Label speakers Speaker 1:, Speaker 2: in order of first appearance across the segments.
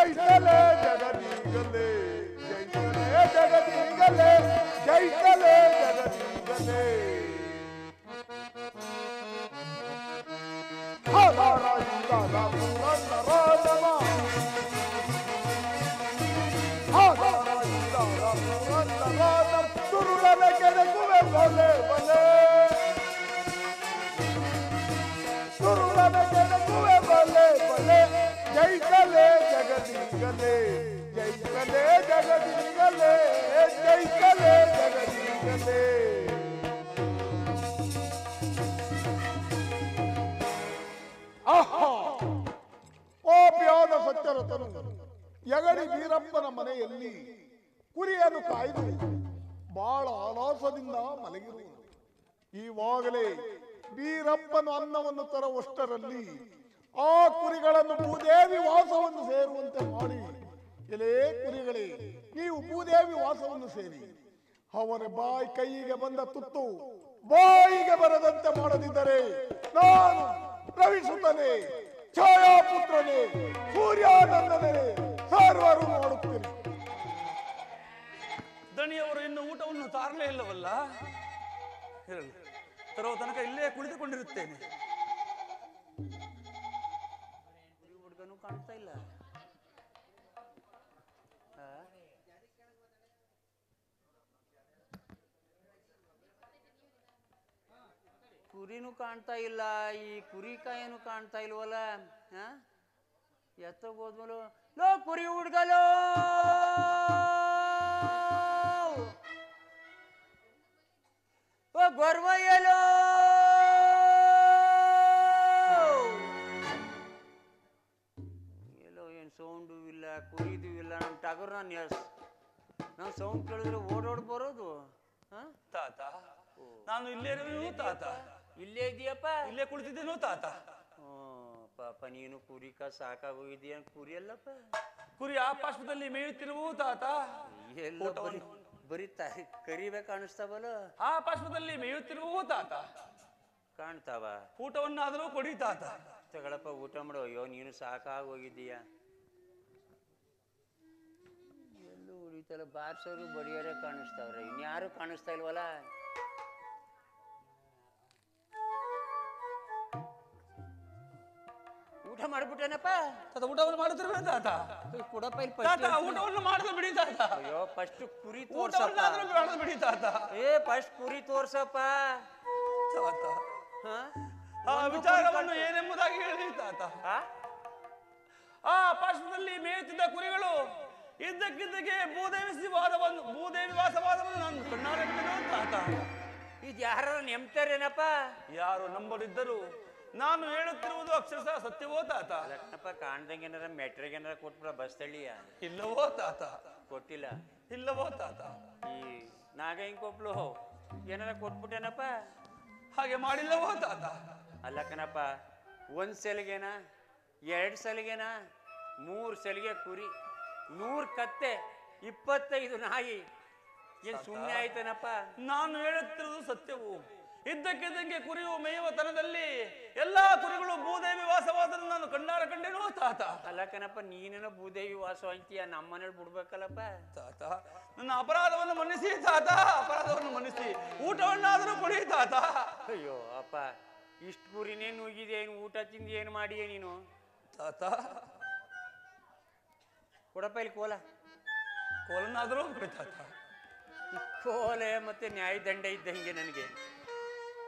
Speaker 1: ಜೈಸಲೆ ಜಗದೀಗಲೇ ಜೈಸಲೆ ಜಗದೀಗಲೇ ಜೈಸಲೆ ಜಗದೀಗಲೇ ತುರುಳನ ಕೆಣಕುವೆ ಬಲೆ ಬಲೆ ತುರುಳನ ಕೆಣಕುವೆ ಬಲೆ ಬಲೆ ಜೈಸಲೆ ಜಗದೀಗಲೇ ಜೈಸಲೆ ಜಗದೀಗಲೇ ಜೈಸಲೆ ಜಗದೀಗಲೇ ಪಾಪಿಯಾದ ಸತ್ಯರಥನು ಯಗಡಿ ವೀರಪ್ಪನ ಮನೆಯಲ್ಲಿ ಕುರಿಯನ್ನು ಕಾಯ್ದು ಬಹಳ ಆಲಾಸದಿಂದ ಮಲಗಿರುವನು. ಈವಾಗಲೇ ವೀರಪ್ಪನು ಅನ್ನವನ್ನು ತರುವಷ್ಟರಲ್ಲಿ ಆ ಕುರಿಗಳನ್ನು ಭೂದೇವಿ ವಾಸವನ್ನು ಸೇರುವಂತೆ ಮಾಡಿ, ಎಲೇ ಕುರಿಗಳೇ, ನೀವು ಭೂದೇವಿ ವಾಸವನ್ನು ಸೇರಿ ಅವರ ಕೈಗೆ ಬಂದ ತುತ್ತು ಬಾಯಿಗೆ ಬರದಂತೆ ಮಾಡದಿದ್ದರೆ ನಾನು ರವಿಸುತ್ತನೆ, ಛಾಯಾಪುತ್ರನೇ, ಸೂರ್ಯಾನಂದನೇ ಸರ್ವರು ಮಾಡುತ್ತೇನೆ.
Speaker 2: ದಣಿಯವರು ಇನ್ನು ಊಟವನ್ನು ತಾರಲೇ ಇಲ್ಲವಲ್ಲ? ಇರಲಿ, ತರುವ ತನಕ ಇಲ್ಲೇ ಕುಳಿತುಕೊಂಡಿರುತ್ತೇನೆ. ಹುಡುಗನು ಕಾಣ್ತಾ ಇಲ್ಲ. ಕುರಿನೂ ಕಾಣ್ತಾ ಇಲ್ಲ, ಈ ಕುರಿ ಕಾಯನು ಕಾಣ್ತಾ ಇಲ್ವಲ್ಲ. ಎತ್ತಗೋದ್ಮೇಲೆ ಲೋ ಕುರಿ ಹುಡ್ಗಲೋ, ಓ ಗೊರ್ವಯ್ಯಲೋ, ಎಲ್ಲೋ ಏನು ಸೌಂಡು ಇಲ್ಲ, ಕುರಿದು ಇಲ್ಲ. ನಮ್ಮ ಟಗರ್ ನಾನು ಸೌಂಡ್ ಕೇಳಿದ್ರೆ ಓಡೋಡ್ ಬರೋದು. ತಾತ, ನಾನು ಇಲ್ಲೇ ತಾತ. ಇಲ್ಲೇ ಇದೆಯಪ್ಪ? ಇಲ್ಲೇ ಕುಳಿತಿದ್ದೇನೋ ತಾತ. ಪಾಪ ನೀನು ಕುರಿ ಸಾಕಾಗೋಗಿದೀಯ. ಕುರಿ ಅಲ್ಲಪ್ಪ, ಕುರಿ ಆ ಪಾರ್ಶ್ವದಲ್ಲಿ ಮೇಯುತ್ತಿರುವು ತಾತ. ಎಲ್ಲ ಬರೀ ಕರಿಬೇಕು ಕಾಣಿಸ್ತಾವಲ್ಲ, ಆ ಪಾರ್ಶ್ವದಲ್ಲಿ ಮೇಯುತ್ತಿರುವು ತಾತ. ಕಾಣ್ತಾವ? ಊಟವನ್ನಾದರೂ ಕೊಡಿ ತಾತ. ತಗಳಪ್ಪ, ಊಟ ಮಾಡು. ಅಯ್ಯೋ, ನೀನು ಸಾಕಾಗೋಗಿದ್ದೀಯ. ಎಲ್ಲೂ ಉಳಿತಲ್ಲ, ಬಾರ್ಸೋರು ಬಡಿಯೋರೇ ಕಾಣಿಸ್ತಾವ್ರೆ, ಇನ್ಯಾರು ಕಾಣಿಸ್ತಾ ಇಲ್ವಲ್ಲ. ಊಟ ಮಾಡ್ಬಿಟ್ಟೇನಪ್ಪ? ಊಟವನ್ನು ಮಾಡುತ್ತಿರುವೆ ತಾತ. ಕೊಡಪ್ಪ ಇಲ್ಲಿ ಊಟವನ್ನು ಮಾಡಲು ಬಿಡಿ ತಾತ. ಅಯ್ಯೋ, ಫಸ್ಟ್ ಕುರಿ ತೋರ್ಸಪ್ಪ. ಬಿಡಿ ತಾತ. ಫಸ್ಟ್ ಕುರಿ ತೋರ್ಸಪ್ಪ ತಾತ. ಆ ವಿಚಾರವನ್ನು ಏನೆಂಬುದಾಗಿ ಹೇಳಿ ತಾತ. ಆ ಪಾರ್ಶ್ವದಲ್ಲಿ ಮೇಯುತ್ತಿದ್ದ ಕುರಿಗಳು ಇದ್ದಕ್ಕಿದ್ದಕ್ಕೆ ಭೂದೇವಿ ವಾಸವಾದವನ್ನು ನಾನು ಕಣ್ಣಾರೆ ತಾತ. ಇದು ಯಾರ ನೆಮ್ತಾರೇನಪ್ಪ? ಯಾರು ನಂಬಲಿದ್ದರು ನಾನು ಹೇಳುತ್ತಿರುವುದು ಅಕ್ಷರಶಃ ಸತ್ಯವೋ ತಾತ? ಲಕ್ನಪ್ಪ, ಕಾಣ್ದಂಗೇನಾರ ಮೆಟ್ರಿಗೇನಾರ ಕೊಟ್ಬಿಡ ಬಸ್ ತಳ್ಳಿಯ? ಇಲ್ಲವೋ ತಾತ? ಕೊಟ್ಟಿಲ್ಲ. ಇಲ್ಲವೋ ತಾತ? ಈ ನಾಗಯ್ಯಕೊಬ್ಳು ಏನಾರ ಕೊಟ್ಬಿಟ್ಟೇನಪ್ಪ? ಹಾಗೆ ಮಾಡಿಲ್ಲವೋ ತಾತ? ಅಲ್ಲ ಕಣಪ್ಪ, ಒಂದ್ ಸಲಿಗೆನ, 2 ಸಲಿಗೆನ, 3 ಸಲಿಗೆ ಕುರಿ, 100 ಕತ್ತೆ, 25 ನಾಯಿ. ಏನ್ ಸುಮ್ಮನೆ ಆಯ್ತೇನಪ್ಪ? ನಾನು ಹೇಳುತ್ತಿರುವುದು ಸತ್ಯವು. ಇದ್ದಕ್ಕಿದ್ದಂಗೆ ಕುರಿಯು ಮೇಯುವ ತನದಲ್ಲಿ ಎಲ್ಲಾ ಕುರಿಗಳು ಭೂದೇವಿ ವಾಸವಾದನ್ನು ನಾನು ಕಣ್ಣಾರ ಕಂಡೇನೋ ತಾತ. ಅಲ್ಲ ಕಣಪ್ಪ, ನೀನೇನೋ ಭೂದೇವಿ ವಾಸ ಅಂತೀಯ, ನಮ್ಮ ಮನೇಲಿ ಬಿಡ್ಬೇಕಲ್ಲಪ್ಪ ತಾತ. ನನ್ನ ಅಪರಾಧವನ್ನು ಮನ್ನಿಸಿ ತಾತ, ಅಪರಾಧವನ್ನು ಮನ್ನಿಸಿ. ಊಟವನ್ನಾದರೂ ಕೊಡಿ ತಾತ. ಅಯ್ಯೋ ಅಪ್ಪ, ಇಷ್ಟು ಕುರಿನೇ ನುಗ್ಗಿದೆ, ಏನು ಊಟ ತಿಂದು ಏನು ಮಾಡಿಯೇ ನೀನು ತಾತ? ಕೊಡಪ್ಪ ಇಲ್ಲಿ ಕೋಲ. ಕೋಲನ್ನಾದರೂ ಕೊಡಿ ತಾತ. ಕೋಲೆ ಮತ್ತೆ ನ್ಯಾಯದಂಡ ಇದ್ದಂಗೆ ನನಗೆ.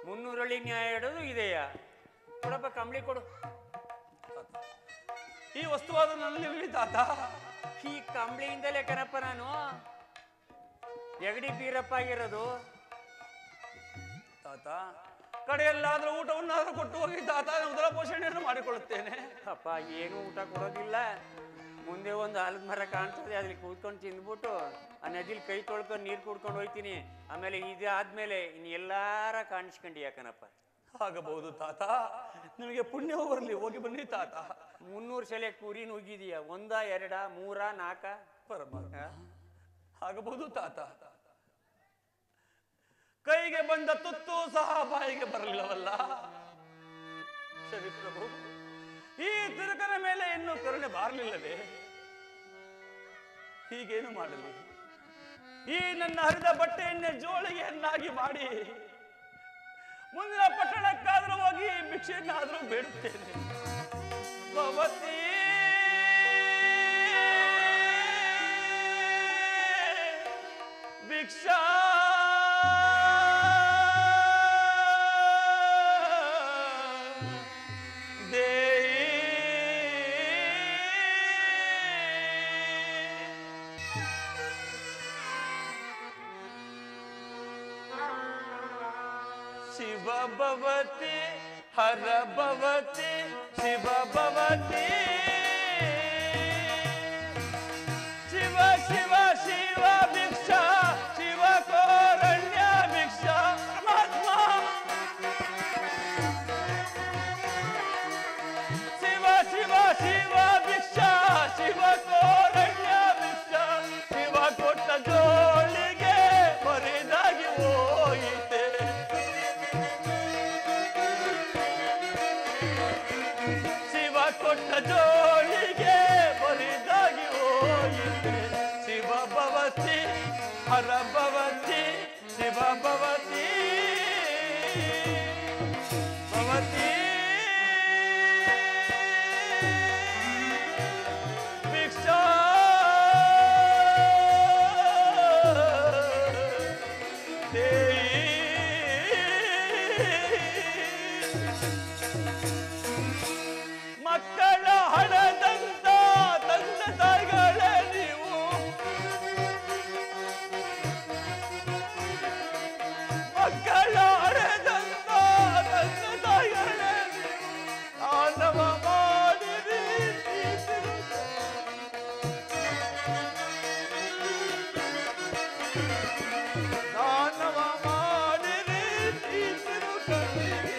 Speaker 2: 300 ಹಳ್ಳಿ ನ್ಯಾಯ ಇಡೋದು ಇದೆಯಾ? ಕೊಡಪ್ಪ, ಕಂಬಳಿ ಕೊಡು. ಈ ವಸ್ತುವಾದ ನನ್ನಲ್ಲಿ ತಾತ. ಈ ಕಂಬಳಿಯಿಂದಲೇ ಕಣಪ್ಪ ನಾನು ಯಗಡಿ ಬೀರಪ್ಪ ಆಗಿರೋದು ತಾತ. ಕಡೆಯಲ್ಲಾದ್ರೂ ಊಟವನ್ನಾದ್ರೂ ಕೊಟ್ಟು ಹೋಗಿ ತಾತ, ಉದರ ಪೋಷಣೆಯನ್ನು ಮಾಡಿಕೊಳ್ಳುತ್ತೇನೆ. ಅಪ್ಪ, ಏನು ಊಟ ಕೊಡೋದಿಲ್ಲ. ಮುಂದೆ ಒಂದು ಆಲದ ಮರ ಕಾಣ್ತದೆ, ಅದ್ರಲ್ಲಿ ಕೂತ್ಕೊಂಡು ತಿಂದ್ಬಿಟ್ಟು ಆ ನದಿಲಿ ಕೈ ತೊಳ್ಕೊಂಡು ನೀರು ಕುಡ್ಕೊಂಡು ಹೋಗ್ತೀನಿ. ಆಮೇಲೆ ಇದಾದ್ಮೇಲೆ ಇನ್ನು ಎಲ್ಲಾರ ಕಾಣಿಸ್ಕೊಂಡು ಯಾಕನಪ್ಪ? ಆಗಬಹುದು ತಾತ, ನಿಮಗೆ ಪುಣ್ಯ ಬರಲಿ. ಹೋಗಿ ಬನ್ನಿ ತಾತ. 300 ಸಲ ಕುರಿ ನುಗ್ಗಿದೀಯ, 1, 2, 3, 4? ಪರಮಾತ್ಮ, ಆಗಬಹುದು ತಾತ. ಕೈಗೆ ಬಂದ ತುತ್ತು ಸಹ ಬಾಯಿಗೆ ಬರಲಿಲ್ಲವಲ್ಲ. ಸರಿ ಪ್ರಭು, ಈ ತಿರುಕನ ಮೇಲೆ ಇನ್ನೂ ಕರುಣೆ ಬಾರಲಿಲ್ಲವೇ? ಹೀಗೇನು ಮಾಡಲಿ? ಈ ನನ್ನ ಹರಿದ ಬಟ್ಟೆಯನ್ನೇ ಜೋಳಿಗೆಯನ್ನಾಗಿ ಮಾಡಿ ಮುಂದಿನ ಪಟ್ಟಣಕ್ಕಾದರೂ ಹೋಗಿ ಭಿಕ್ಷೆಯನ್ನಾದರೂ ಬೇಡುತ್ತೇನೆ. ಭವತಿ ಭಿಕ್ಷಾ ಶಿವ ಭವತಿ ಹರ ಭವತಿ ಶಿವ ಭವತಿ ಶಿವ ಶಿವ ಶಿವ ಭಿಕ್ಷಾ ಶಿವ ಕೋರಣ್ಯ ಭಿಕ್ಷಾ ಪರಮಾತ್ಮ ಶಿವ ಶಿವ ಶಿವ ಭಿಕ್ಷಾ ಶಿವ ಕೋರಣ್ಯ ಭಿಕ್ಷಾ ಶಿವ ಕೊಟ್ಟ ಜೋಳಿಗೆ ಬರಿದಾಗಿ ಹೋಯಿತೆ. ಕೊಟ್ಟ ಜೋಳಿಗೆ ಬರಿದಾಗಿ ಹೋಯಿತೆ. ಶಿವ ಭವತಿ ಹರ ಭವತಿ ಶಿವ ಭವತಿ ಭವತಿ ಭಿಕ್ಷಾ ಮಕ್ಕಳ ಹಣದಂತ ತಂದೆ ತಾಯಿಗಳೇ ನೀವು, ಮಕ್ಕಳ ಹಣದಂತ ತಂದೆ ತಾಯಿಗಳೇ ನೀವು, ದಾನವ ಮಾಡಿರಿ ದಾನವ ಮಾಡಿರಿ ಕಣ್ಣಿಗೆ.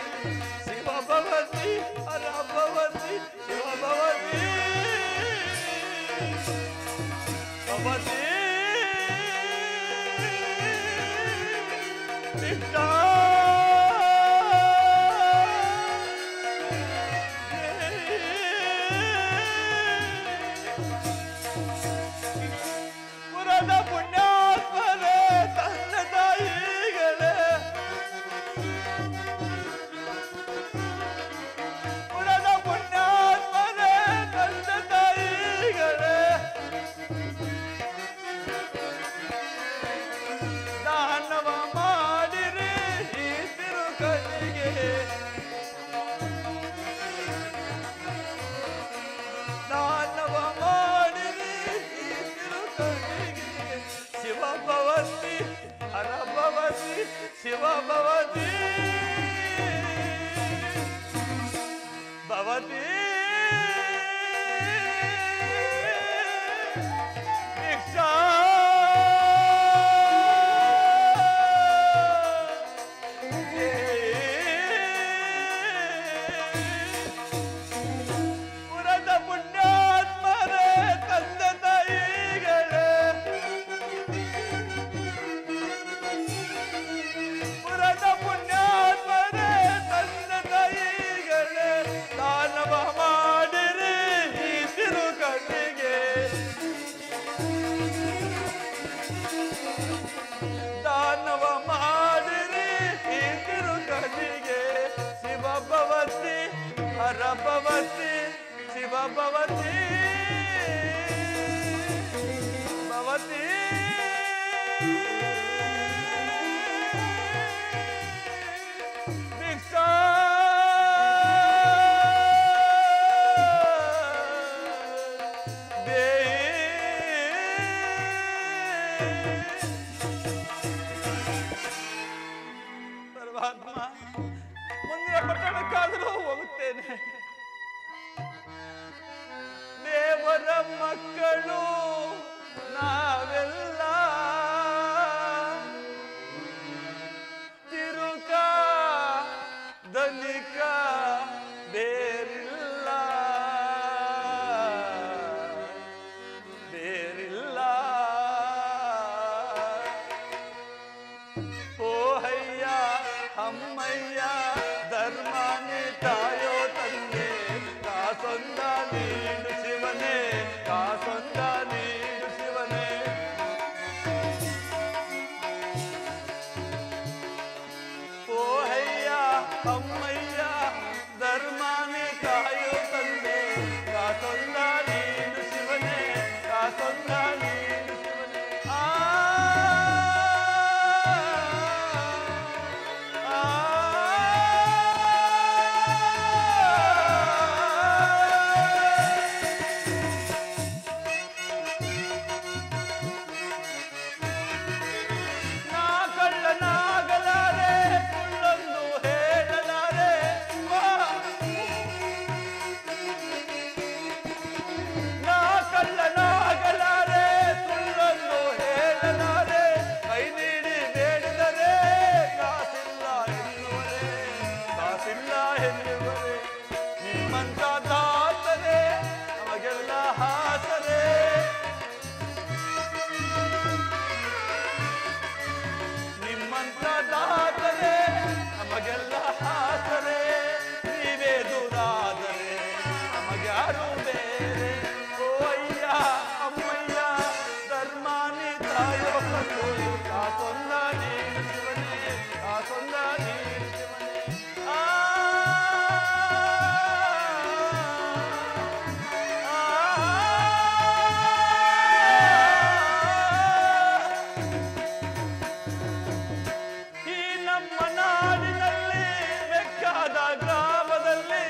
Speaker 2: ಶಿವ ಭವತಿ ಹರ ಭವತಿ ಶಿವ ಭವತಿ ಭವತಿ ಭಿಕ್ಷಾ ಪುರದ ಪುಣ್ಯಾತ್ಮರೇ ತಂದೆ ತಾಯಿಗಳೇ, ಪುರದ ಪುಣ್ಯಾತ್ಮರೇ ತಂದೆ ತಾಯಿಗಳೇ, ದಾನವ ಮಾಡಿರಿ ಈ ತಿರುಕನಿಗೆ. ದಾನವ ಮಾಡಿರಿ ಈ ತಿರುಕನಿಗೆ. ಶಿವ ಭವತಿ ಹರ ಭವತಿ ಶಿವ ಭವತಿ ಭವತಿ ಭಿಕ್ಷಾ ಪುರದ ಪುಣ್ಯಾತ್ಮರೇ ತಂದೆ ತಾಯಿಗಳೇ, ಪುರದ ಪುಣ್ಯಾತ್ಮರೇ ತಂದೆ ತಾಯಿಗಳೇ, ದಾನವ ಮಾಡಿರಿ ಈ ತಿರುಕಣ್ಣಿಗೆ. ದಾನವ ಮಾಡಿರಿ ಈ ತಿರುಕಣ್ಣಿಗೆ. ಶಿವ ಭವತಿ ಹರ ಭವತಿ ಶಿವ ಭವತಿ ಭವತಿ ಭಿಕ್ಷಾ ಪರಮಾತ್ಮ ಮುಂದಿನ ಪಟ್ಟಣಕ್ಕಾದರೂ ಹೋಗುತ್ತೇನೆ. ದೇವರ ಮಕ್ಕಳು ನಾವೆಲ್ಲ ತಿರುಕ ಧನಿಕ ಬೇರಿಲ್ಲ ಬೇರಿಲ್ಲ. ಓಹಯ್ಯ ಅಮ್ಮಯ್ಯ ಧರ್ಮನೇ ತಾಯೋ ತಂದೆ, ಕಾಸೊಂದ ನೀಡು ಶಿವನೇ ಕಾಸೊಂದ ನೀಡು ಶಿವನೇ.
Speaker 3: ನಮಗ್ಯಾರು ಬೇರೆ ಓ ಅಯ್ಯ ಅಮ್ಮಯ್ಯ ಧರ್ಮಾನಿ ತಾಯೋ ತಂದೆ ಕಾಸೊಂದ ನೀನು ಶಿವನೇ ಕಾಸೊಂದ ನೀನು ಶಿವನೇ ಈ ನಮ್ಮ ನಾಡಿನಲ್ಲಿ ಬೇಕಾದ ಗ್ರಾಮದಲ್ಲಿ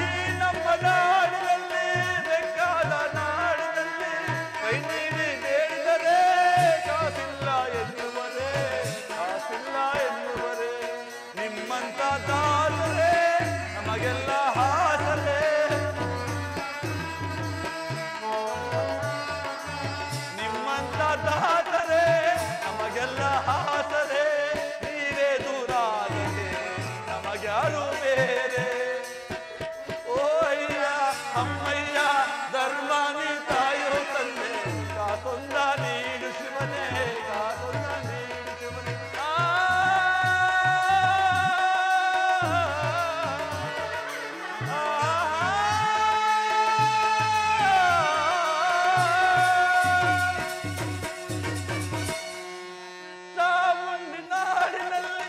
Speaker 3: ಈ ನಮ್ಮ ನಾಡಿನಲ್ಲಿ ಬೇಕಾದ ನಾಡಿನಲ್ಲಿ ಕೈ ನೀಡಿ ಬೇಡಿದರೆ ಕಾಸಿಲ್ಲ ಎನ್ನುವರೇ ಕಾಸಿಲ್ಲ ಎನ್ನುವರೇ ನಿಮ್ಮಂತ ದಾಸರೇ ನಮಗೆಲ್ಲ ಹಾಸರೇ ನಿಮ್ಮಂತ ದಾಸರೇ ನಮಗೆಲ್ಲ ಹಾಸರೇ ನೀವೇ ದೂರಾದರೆ ನಮಗ್ಯಾರು ಬೇರೆ ಓ ಅಯ್ಯ ಅಮ್ಮಯ್ಯ ಧರ್ಮಾನಿ ತಾಯೋ ತಂದೆ ಕಾಸೊಂದ ನೀನು ಶಿವನೇ ಕಾಸೊಂದ ನೀನು ಶಿವನೇ ಚಾಮುಂಡಿ ನಾಡಿನಲ್ಲಿ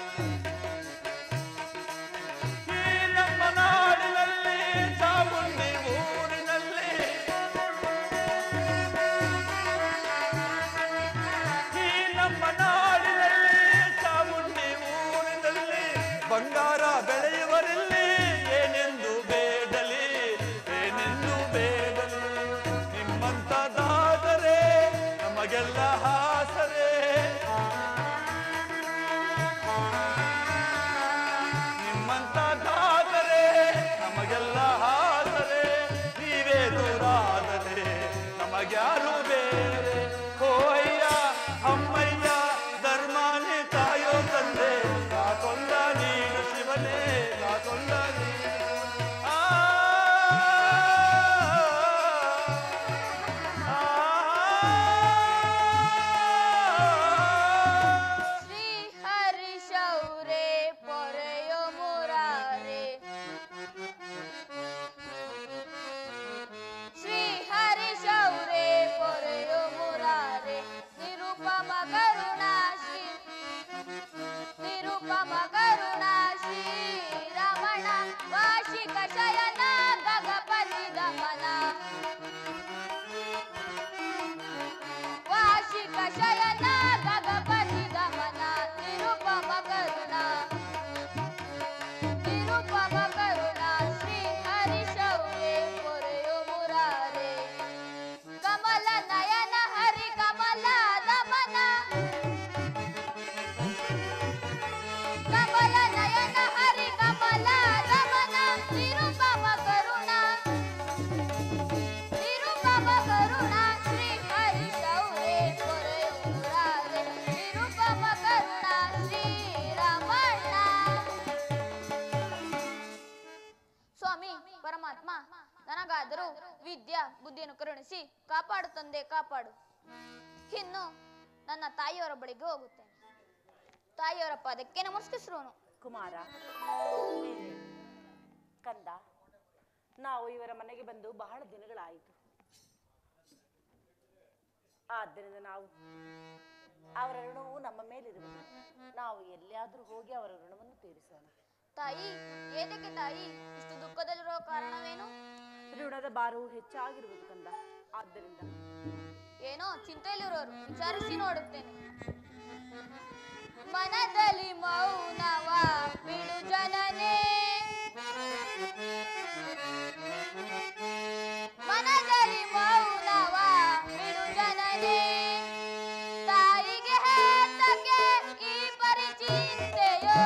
Speaker 3: ಈ ನಮ್ಮ ನಾಡಿನಲ್ಲಿ ಚಾಮುಂಡಿ ಊರಿನಲ್ಲಿ ಈ ನಮ್ಮ ನಾಡಿನಲ್ಲಿ ಚಾಮುಂಡಿ ಊರಿನಲ್ಲಿ ಬಂಗಾರ ಬೆಳೆಯುವರಲ್ಲಿ ಏನೆಂದು ಬೇಡಲಿ ಏನೆಂದು ಬೇಡಲಿ ನಿಮ್ಮಂತ ದಾಸರೇ ನಮಗೆಲ್ಲ ಹಾಸರೇ ನಿಮ್ಮಂತ ದಾಸರೇ ನಮಗೆಲ್ಲ ಹಾಸರೇ ನೀವೇ ದೂರಾದರೆ ನಮಗ್ಯಾರು ಬೇರೆ ಓ ಅಯ್ಯ ಅಮ್ಮಯ್ಯ ಧರ್ಮಾನಿ ತಾಯೋ ತಂದೆ ಕಾಸೊಂದ ನೀನು ಶಿವನೇ ಕಾಸೊಂದ ನೀನು ಆ
Speaker 4: ಶ್ರೀ ಹರಿಶೌರೇ ಪೊರೆಯೋ ಮುರಾರೆ ಶ್ರೀ ಹರಿಶೌರೇ ಪೊರೆಯೋ ಮುರಾರೆ ನಿರುಪಮ ಕರುಣಾ ಶ್ರೀ ನಿರುಪಮ ಕರುಣಾ ಶ್ರೀ ರಮಣ ವಾರ್ಷಿಕ ಶಯನ ಗಗಪತಿ ಗಮನ ವಾರ್ಷಿಕ ಶಯನ ಗಗಪತಿ ಗಮನ ನಿರುಪಮ ಕರುಣಾ ಶ್ರೀ ಹರಿಶೌರೇ ಪೊರೆಯೋ ಮುರಾರೆ ಕಮಲ ನಯನ ಹರಿ ಕಮಲ ದಮನ ಕಮಲ ನಯನ ಹರಿ ಕಮಲ ದಮನ ನಿರುಪಮ ಕರುಣಾ ಶ್ರೀ ಹರಿಶೌರೇ ಪೊರೆಯೋ ಮುರಾರೆ ನಿರುಪಮ ಕರುಣಾ ಶ್ರೀ ರಮಣ ಸ್ವಾಮಿ ಪರಮಾತ್ಮ ನನಗಾದರೂ ವಿದ್ಯಾ ಬುದ್ಧಿಯನ್ನು ಕರುಣಿಸಿ ಕಾಪಾಡು ತಂದೆ ಕಾಪಾಡು. ಇನ್ನು ನನ್ನ ತಾಯಿಯವರ ಬಳಿಗೆ ಹೋಗುತ್ತೇನೆ. ತಾಯಿಯವರ ಪಾದಕ್ಕೆ ನಮಸ್ಕರಿಸುವನು.
Speaker 5: ಕುಮಾರ ಕಂದ, ನಾವು ಇವರ ಮನೆಗೆ ಬಂದು ಬಹಳ ದಿನಗಳಾಯಿತು. ಆದ್ದರಿಂದ ನಾವು ಅವರ ಋಣವು ನಮ್ಮ ಮೇಲಿರುವುದು. ನಾವು ಎಲ್ಲಿಯಾದರೂ ಹೋಗಿ ಅವರ ಋಣವನ್ನು ತೀರಿಸೋಣ.
Speaker 4: ತಾಯಿ, ಏತಕ್ಕೆ ತಾಯಿ ಇಷ್ಟು ದುಃಖದಲ್ಲಿರುವ ಕಾರಣವೇನು?
Speaker 5: ಋಣದ ಭಾರವು ಹೆಚ್ಚಾಗಿರುವುದು ಕಂದ. ಆದ್ದರಿಂದ
Speaker 4: ಏನೋ ಚಿಂತೆಯಲ್ಲಿರೋರು, ವಿಚಾರಿಸಿ ನೋಡುತ್ತೇನೆ. ಮನದಲ್ಲಿ ಮೌನವ ಬಿಡು ಜನನೇ, ಮನದಲ್ಲಿ ಮೌನವ ಬಿಡು ಜನನೇ, ತಾಯಿಗೆ ಹೇತಕ್ಕೆ ಈ ಪರಿಚಿಂತೆಯೋ,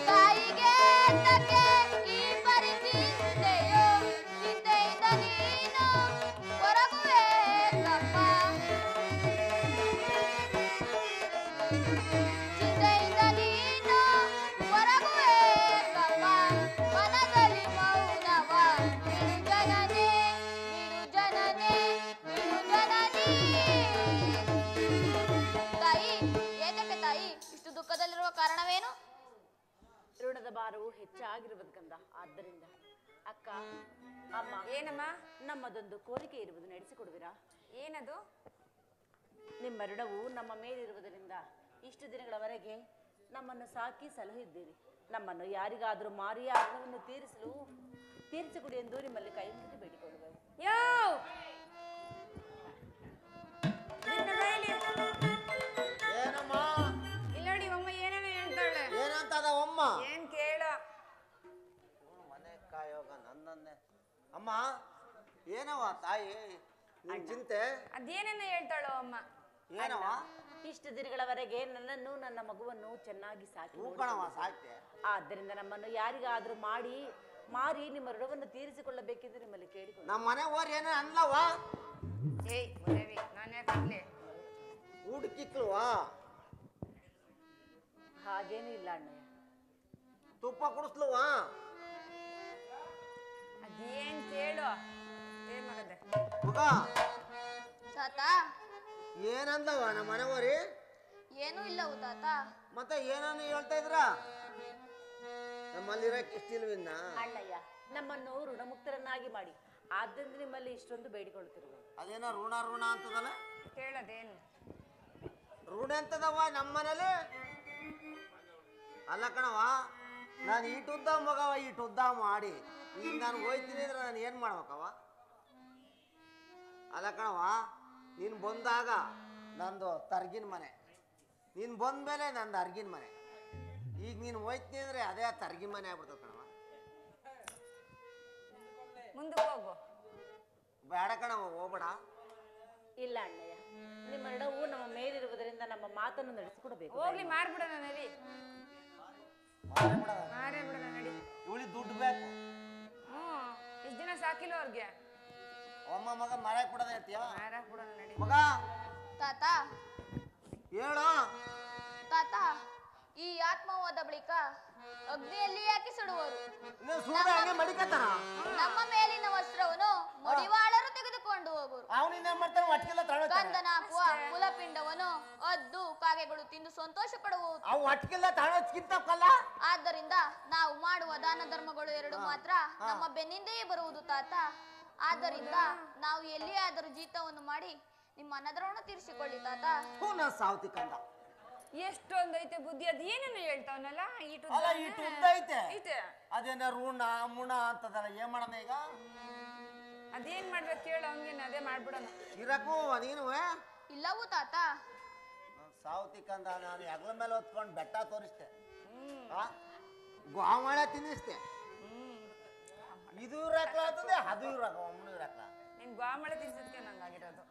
Speaker 4: ತಾಯಿಗೆ ಹೇತಕ್ಕೆ ಈ ಪರಿಚಿಂತೆಯೋ, ಚಿಂತೆಯಿಂದ ನೀನು ಹೊರಗುವೆ ಕಪ್ಪ, ಚಿಂತೆಯಿಂದ ನೀನು ಹೊರಗುವೆ ಕಪ್ಪ, ಮನದಲ್ಲಿ ಮೌನವ ಬಿಡು ಜನನೇ, ಬಿಡು ಜನನೇ, ಬಿಡು ಜನನೇ. ತಾಯಿ, ಕಾರಣವೇನು?
Speaker 5: ಋಣದ ಭಾರವು ಹೆಚ್ಚಾಗಿರುವುದು ಕಂದ. ಆದ್ದರಿಂದ ಅಕ್ಕ, ಅಮ್ಮ,
Speaker 6: ಏನಮ್ಮ?
Speaker 5: ನಮ್ಮದೊಂದು ಕೋರಿಕೆ ಇರುವುದು, ನಡೆಸಿಕೊಡುವಿರಾ?
Speaker 6: ಏನದು?
Speaker 5: ನಿಮ್ಮ ಋಣವು ನಮ್ಮ ಮೇಲಿರುವುದರಿಂದ ಇಷ್ಟು ದಿನಗಳವರೆಗೆ ನಮ್ಮನ್ನು ಸಾಕಿ ಸಲಹಿದ್ದೀರಿ. ನಮ್ಮನ್ನು ಯಾರಿಗಾದರೂ ಮಾರಿ ಆ ಋಣವನ್ನು ತೀರಿಸಿಕೊಡಿ ಎಂದು ನಿಮ್ಮಲ್ಲಿ ಕೈ ಮುಗಿದು ಬೇಡಿಕೊಳ್ಳುವೆವು.
Speaker 7: ಏನಮ್ಮ
Speaker 6: ಇಲ್ಲಡಿ ಅಮ್ಮ ಏನೇನೋ ಹೇಳ್ತಾಳೆ.
Speaker 7: ಏನಂತದ ಅಮ್ಮ?
Speaker 6: ಏನ್ ಕೇಳ?
Speaker 7: ಮನೆ ಕಾಯೋಗ ನನ್ನನ್ನೇ. ಅಮ್ಮ ಏನವ ತಾಯಿ ನಿನ್ ಚಿಂತೆ?
Speaker 6: ಅದೇನೇನೋ ಹೇಳ್ತಾಳೋ ಅಮ್ಮ.
Speaker 7: ಏನವ?
Speaker 5: ಇಷ್ಟು ದಿನಗಳವರೆಗೆ ನನ್ನನ್ನು ನನ್ನ ಮಗುವನ್ನು ಚೆನ್ನಾಗಿ ಸಾಕಿ
Speaker 7: ಹೂಕಣವ ಸಾಕ್ತೆ.
Speaker 5: ಆದ್ದರಿಂದ ನಮ್ಮನ್ನು ಯಾರಿಗಾದ್ರೂ ಮಾರಿ ನಿಮ್ಮ ಋಣವನ್ನು ತೀರಿಸಿಕೊಳ್ಳಬೇಕೆಂದು ನಿಮ್ಮಲ್ಲಿ ಕೇಳಿಕೊಂಡು.
Speaker 7: ನಮ್ಮ ಮನೆ ಓರ್ ಏನ ಅನ್ಲವ?
Speaker 6: ಏಯ್ ದೇವಿ, ನಾನು ಯಾಕಂದ್ಲೆ?
Speaker 7: ಊಟಕ್ಕಿಕ್ಲವಾ?
Speaker 5: ಹಾಗೇನೂ ಇಲ್ಲ ಅಣ್ಣಯ್ಯ.
Speaker 7: ತುಪ್ಪ ಕುಡಿಸ್ಲವಾ?
Speaker 6: ಅದೇನ್ ಕೇಳು. ಏನ್ ಮಾಡದೆ
Speaker 7: ಮಗ
Speaker 4: ತಾತ
Speaker 7: ಏನಂದವ ನಮ್ಮ ಮನೆ ಓರಿ?
Speaker 4: ಏನೂ ಇಲ್ಲವು ತಾತ.
Speaker 7: ಮತ್ತೆ ಏನನ್ನು ಹೇಳ್ತಾ ಇದ್ರ? ನಮ್ಮಲ್ಲಿರಕ್ಕೆ ಇಷ್ಟಿಲ್ವಿನ್ನ?
Speaker 5: ಅಣ್ಣಯ್ಯ, ನಮ್ಮನ್ನು ಋಣಮುಕ್ತರನ್ನಾಗಿ ಮಾಡಿ, ಆದ್ದರಿಂದ ನಿಮ್ಮಲ್ಲಿ ಇಷ್ಟೊಂದು ಬೇಡಿಕೊಳ್ಳುತ್ತಿರುವ.
Speaker 7: ಅದೇನೋ ಋಣ ಅಂತದಲ್ಲ?
Speaker 6: ಕೇಳದೇನು?
Speaker 7: ಋಣ ಅಂತದವ ನಮ್ಮ ಮನೇಲಿ? ಅಲ್ಲ ಕಣವ, ನಾನು ಈಟುದ್ದ ಮಗವ ಈಟುದ್ದ ಮಾಡಿ ಈಗ ನಾನು ಹೋಯ್ತೀನಿ ಅಂದ್ರೆ ನಾನು ಏನು ಮಾಡ್ಬೇಕವ? ಅಲ್ಲ ಕಣವ, ನೀನು ಬಂದಾಗ ನಂದು ತರ್ಗಿನ ಮನೆ, ನೀನು ಬಂದ್ಮೇಲೆ ನಂದು ಅರ್ಗಿನ ಮನೆ. ಈಗ ನೀನು ಹೋಯ್ತೀನಿ ಅಂದ್ರೆ ಅದೇ ತರ್ಗಿನ ಮನೆ ಆಗ್ಬಿಡ್ತದೆ ಕಣವ.
Speaker 6: ಮುಂದಕ್ಕೆ ಹೋಗು.
Speaker 7: ಬೇಡ ಕಣವ, ಹೋಗ್ಬೇಡ.
Speaker 5: ಇಲ್ಲ ಅಣ್ಣಯ್ಯ, ನಿಮ್ಮ ಋಣವು ನಮ್ಮ ಮೇಲಿರುವುದರಿಂದ ನಮ್ಮ ಮಾತನ್ನು ನಡೆಸಿಕೊಡಬೇಕು.
Speaker 6: ಹೋಗ್ಲಿ, ಮಾಡ್ಬಿಡೋಣ ನಡಿ. ಮಾರೇ ಬಿಡೋಣ ನಡಿ.
Speaker 7: ಇವಳಿಗೆ ದುಡ್ಡು ಬೇಕು.
Speaker 6: ಇಷ್ಟ ದಿನ ಸಾಕಿಲ್ಲ ಅವ್ರಿಗೆ.
Speaker 7: ಒಮ್ಮ ಮಗ ಮಾರಾಕ್ ಬಿಡೋದ ಐತಿಯ?
Speaker 6: ಮಾರಾಕ್ ಬಿಡೋಣ ನಡಿ.
Speaker 7: ಮಗ
Speaker 4: ತಾತ
Speaker 7: ಹೇಳು.
Speaker 4: ತಾತ, ಈ ಆತ್ಮ ಹೋದ ಬಳಿಕ ಅಗ್ನಿಯಲ್ಲಿ ಯಾಕೆ ಸುಡುವರು?
Speaker 7: ನೀವು ಸುಳ್ಳು ಹಂಗೆ ಮಡಿಕತ್ತಾನ?
Speaker 4: ನಮ್ಮ ಮೇಲಿನ ವಸ್ತ್ರವನ್ನು ಮಡಿವಾಳರು ತೆಗೆದುಕೊಂಡು ಹೋಗುವರು.
Speaker 7: ಅವನಿಂದ ಮಾಡ್ತಾನೆ, ಒಟ್ಟಿಗೆಲ್ಲ ತಗೊಳ್ತಾನೆ.
Speaker 4: ಗಂಧನ ಹಾಕುವ ಕುಲಪಿಂಡವನ್ನು ಅದ್ದು ಕಾಗೆಗಳು ತಿಂದು ಸಂತೋಷ ಪಡುವುದು.
Speaker 7: ಅವು ಒಟ್ಟಿಗೆಲ್ಲ ತಗೊಳ್ಳೋದ್ಕಿಂತಕ್ಕಲ್ಲ.
Speaker 4: ಆದ್ದರಿಂದ ನಾವು ಮಾಡುವ ದಾನ ಧರ್ಮಗಳು ಎರಡು ಮಾತ್ರ ನಮ್ಮ ಬೆನ್ನಿಂದೆಯೇ ಬರುವುದು ತಾತ. ಆದ್ದರಿಂದ ನಾವು ಎಲ್ಲಿಯಾದರೂ ಜೀತವನ್ನು ಮಾಡಿ ನಿಮ್ಮ ಅನ್ನದ್ರವನ್ನು ತೀರಿಸಿಕೊಳ್ಳಿ ತಾತ.
Speaker 7: ಪುನಃ ಸಾವತಿ ಕಂದ.
Speaker 6: ಎಷ್ಟೊಂದೈತೆ ಬುದ್ಧಿ. ಅದ್ ಏನೇನು ಹೇಳ್ತಾವನಲ್ಲ
Speaker 7: ಅಲ್ಲ ಇಟ್ಟು ಉದ್ದ ಐತೆ.
Speaker 6: ಐತೆ.
Speaker 7: ಅದೇನ ಋಣ ಮುಣ ಅಂತದಲ್ಲ, ಏನ್ ಮಾಡೋಣ ಈಗ?
Speaker 6: ಅದೇನ್ ಮಾಡ್ಬೇಕು ಕೇಳು, ಹಂಗೇನು ಅದೇ ಮಾಡ್ಬಿಡೋಣ.
Speaker 7: ಇರಕ್ಕೂ ನೀನು
Speaker 4: ಇಲ್ಲವೂ ತಾತ.
Speaker 7: ಸಾವತಿ ಕಂದ, ನಾನು ಹೆಗ್ಲ ಮೇಲೆ ಹೊತ್ಕೊಂಡು ಬೆಟ್ಟ ತೋರಿಸ್ತೆ, ಗೋಮಾಳೆ ತಿನ್ನಿಸ್ತೆ. ಇದು ಇರಕ್ಲ ಆಗ್ತದೆ, ಅದು ಇರಕ, ಒಮ್ಮನು ಇರಕ್ಲ.
Speaker 6: ನಿನ್ ಗೋಮಳೆ ತಿನ್ಸೋದಕ್ಕೆ ನಂಗಾಗಿರೋದು.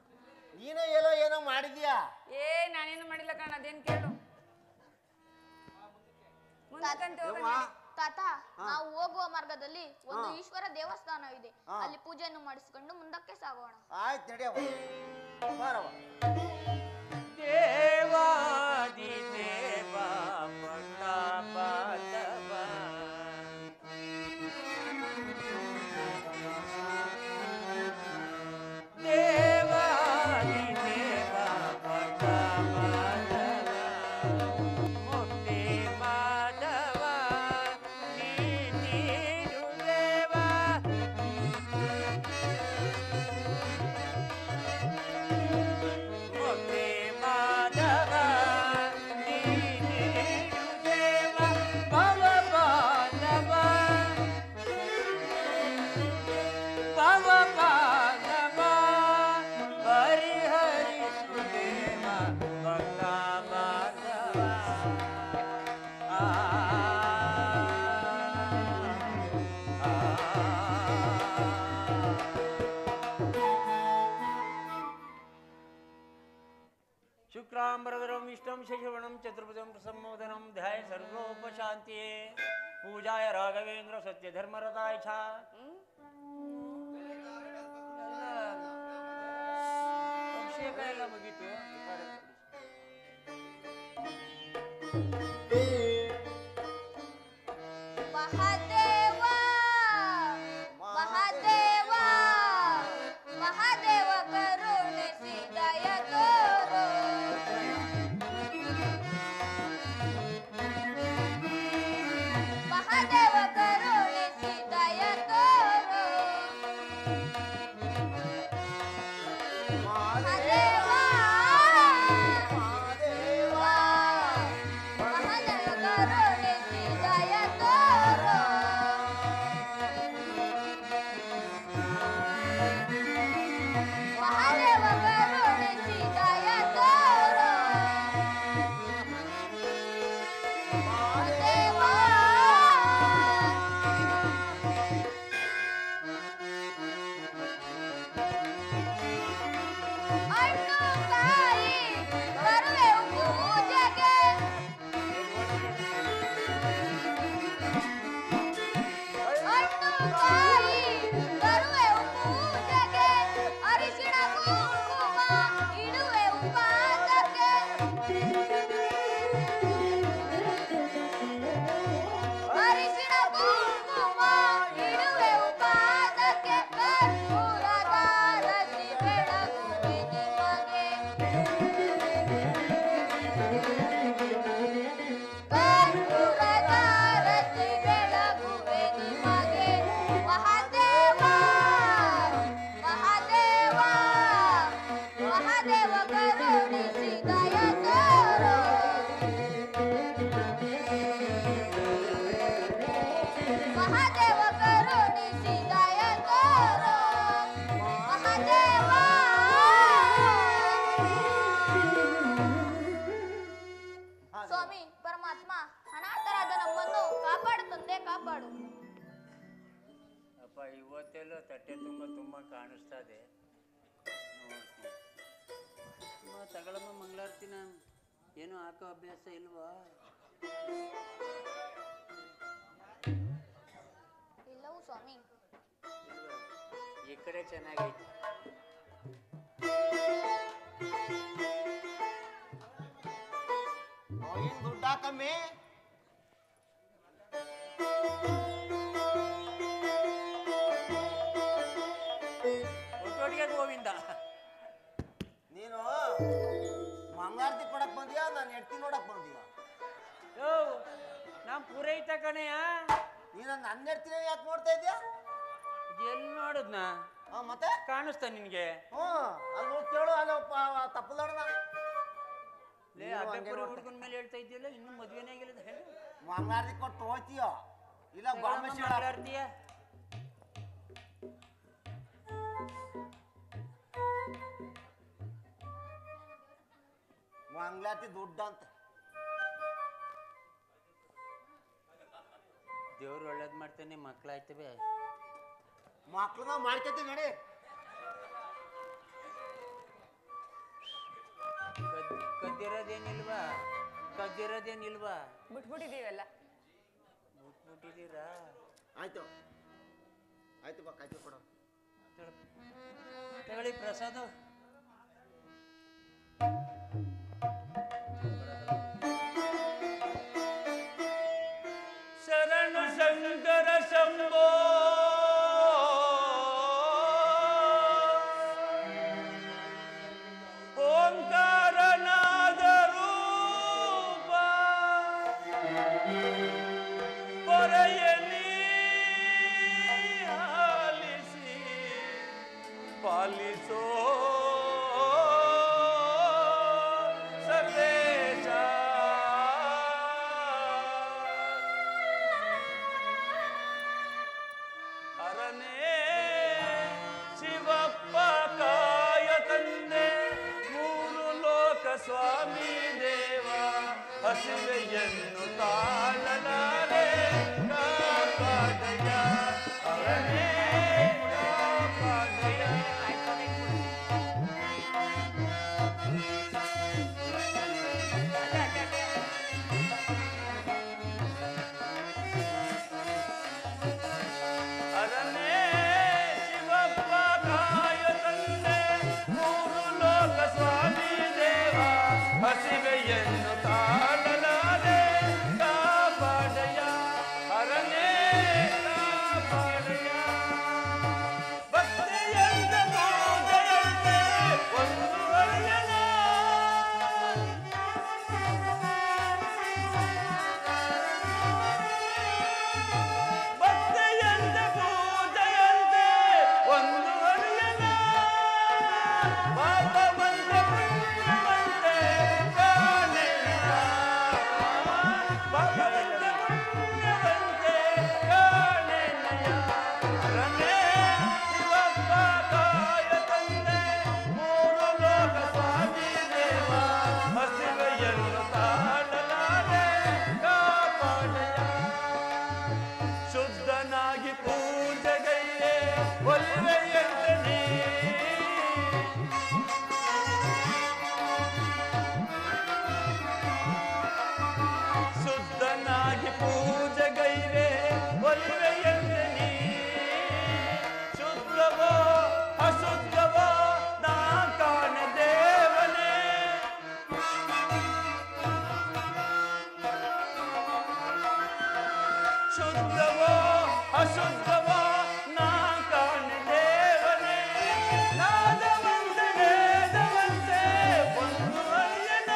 Speaker 7: ನೀನೇ ಏನೋ ಮಾಡಿದ್ಯಾ?
Speaker 6: ನಾನೇನು ಮಾಡಿಲ್ಲ ಕಣ. ಅದೇನ್ ಕೇಳು. ಮುಂದಕ್ಕಂತೆ ಹೋಗೋಣ.
Speaker 4: ತಾತ, ನಾವು ಹೋಗುವ ಮಾರ್ಗದಲ್ಲಿ ಒಂದು ಈಶ್ವರ ದೇವಸ್ಥಾನವಿದೆ. ಅಲ್ಲಿ ಪೂಜೆಯನ್ನು ಮಾಡಿಸಿಕೊಂಡು ಮುಂದಕ್ಕೆ ಸಾಗೋಣ.
Speaker 7: ಆಯ್ತು, ನಡಿಯವ ಬಾರವ.
Speaker 2: ದೇವಾದಿ ದೇವ ಪಟ್ಟಾಭಾತವ ದೇವಾದಿ ದೇವ ಪಟ್ಟಾಭಾತವ ಮುಕ್ತಿ ಮಾಧವ ನೀನು ದೇವ ಮುಕ್ತಿ ಮಾಧವ ನೀನು ದೇವ ಭವಪಾಲವ ಭವಪಾಲವ ಪರಿಹರಿಸು ದೇವ ಭಕ್ತ ಮಾಧವ शुक्रांबरधरं विष्णुं शशिवर्णं चतुर्भुजं प्रसन्नवदनं ध्याय सर्वोपशान्तिये पूजाय राघवेंद्र सत्यधर्मरताय च ಅಭಿಷೇಕ ಎಲ್ಲ ಮುಗೀತು.
Speaker 4: ಮಹಾದೇವ ಮಹಾದೇವ ಮಹಾದೇವ ಕರುಣಿಸಿ ದಯ ತೋರು. ಅರಿಶಿಣ ಕುಂಕುಮ ಇಡುವೆವು ಪಾದಕ್ಕೆ ಕರ್ಪೂರದಾರತಿ ಬೆಳಗುವೆ ನಿಮಗೆ ಕರ್ಪೂರದಾರತಿ ಬೆಳಗುವೆ ನಿಮಗೆ ಮಹಾದೇವ ಮಹಾದೇವ ಮಹಾದೇವ ಕರುಣಿಸಿ ದಯ ತೋರು ಮಹಾದೇವ ಕರುಣಿಸಿ ದಯ ತೋರು ಮಹಾದೇವ ಸ್ವಾಮಿ ಪರಮಾತ್ಮ ಅನಾಥರಾದ ನಮ್ಮನ್ನು ಕಾಪಾಡು ತಂದೆ ಕಾಪಾಡು.
Speaker 2: ಅಪ್ಪ ಇವತ್ತೆಲ್ಲೋ ತಟ್ಟೆ ತುಂಬ ಕಾಣಿಸ್ತಾ ಇದೆ. ತಗೊಳಮ್ಮ ಮಂಗಳಾರತಿನ ಏನು ಹಾಕೋ ಅಭ್ಯಾಸ ಇಲ್ವಾ?
Speaker 4: ಇಲ್ಲವೂ ಸ್ವಾಮಿ.
Speaker 2: ಈ ಕಡೆ ಚೆನ್ನಾಗೈತೆ.
Speaker 7: ಅವ್ರಿನ್ ದುಡ್ಡ ಕಮ್ಮಿ
Speaker 2: ಒಟ್ಟೊಟ್ಟಿಗೆ ಗೋವಿಂದ.
Speaker 7: ನೀನು ಮಂಗಾರತಿ ಕೊಡಕ್ ಬಂದಿಯಾ ನಾನು ಹೆಡ್ತಿ ನೋಡಕ್ ಬಂದಿಯಾ?
Speaker 2: ಯೋ ನಾ ಪೂರೈತ ಕಣೆಯ.
Speaker 7: ನೀನು ನನ್ನ ಹೆಡ್ತಿನ ಯಾಕೆ ನೋಡ್ತಾ ಇದೀಯಾ?
Speaker 2: ಎಲ್ಲಿ ನೋಡುದ್ನ?
Speaker 7: ಮತ್ತೆ
Speaker 2: ಕಾಣಿಸ್ತಾ ನಿನ್ಗೆ?
Speaker 7: ಅಲ್ಲಿ ಹೋಗಿ ಕೇಳು ಅಲ್ಲಿ ತಪ್ಪದೋಣ.
Speaker 2: ಲೇ ಅಬ್ಬೆಪುರಿ ಹುಡುಗನ ಮೇಲೆ ಹೇಳ್ತಾ ಇದ್ದಿಲ್ಲ, ಇನ್ನೂ ಮದ್ವೆನೇ ಆಗಿಲ್ಲ.
Speaker 7: ಮಂಗಾರತಿ ಕೊಟ್ಟು ಹೋಗ್ತೀಯೋ ಇಲ್ಲ
Speaker 2: ಮಂಗಳಾರತಿಯ?
Speaker 7: ಮಂಗಳಾರತಿ ದುಡ್ಡು ಅಂತ
Speaker 2: ದೇವ್ರು ಒಳ್ಳೇದ್ ಮಾಡ್ತಾನೆ, ಮಕ್ಳಾಯ್ತವೆ.
Speaker 7: ಮಕ್ಳನ್ನ ಮಾಡ್ಕೊತೀವಿ ನಡಿ.
Speaker 2: ಕದ್ದಿರೋದೇನಿಲ್ವಾ? ಕದ್ದಿರೋದೇನಿಲ್ವಾ?
Speaker 6: ಬಿಟ್ಬಿಟ್ಟಿದೀವಲ್ಲ.
Speaker 2: ಬಿಟ್ಬಿಟ್ಟಿದ್ದೀರಾ?
Speaker 7: ಆಯ್ತು ಆಯ್ತು ಬಾ ಕಾಯ್ತು ಕೊಡು.
Speaker 2: ತಗೊಳ್ಳಿ ಪ್ರಸಾದ. ಶರಣು ಶಂಕರ ಶಂಭೋ ಓಂಕಾರನಾದ ರೂಪ ಪೊರೆಯಲಿ ಆಲಿಸಿ ಪಾಲಿಸೋ ಸರ್ವೇಶ. ಅರನೇ ಶಿವಪ್ಪ ಕಾಯ ತಂದೆ ಮೂರು ಲೋಕ ಸ್ವಾಮಿ ದೇವ ಹಸಿವೆಯನ್ನು ತಾಳಲಾರೆ ಕಾಪಾಡಯ್ಯ ಅರನೇ ಕಾಪಾಡಯ್ಯ. ಅರನೇ ಶಿವಪ್ಪ ಕಾಯ ತಂದೆ ಮೂರು ಲೋಕ ಸ್ವಾಮಿ ದೇವ ಹಸಿವೆಯನ್ನು ತಾಳಲಾರೆ ಕಾಪಾಡಯ್ಯ
Speaker 3: ಶುದ್ಧವೋ ಅಶುದ್ಧವೋ ನಾ ಕಾಣದೇವನೇ ನಾದವಂತೆ ವೇದವಂತೆ ಒಂದು ಅರಿಯನ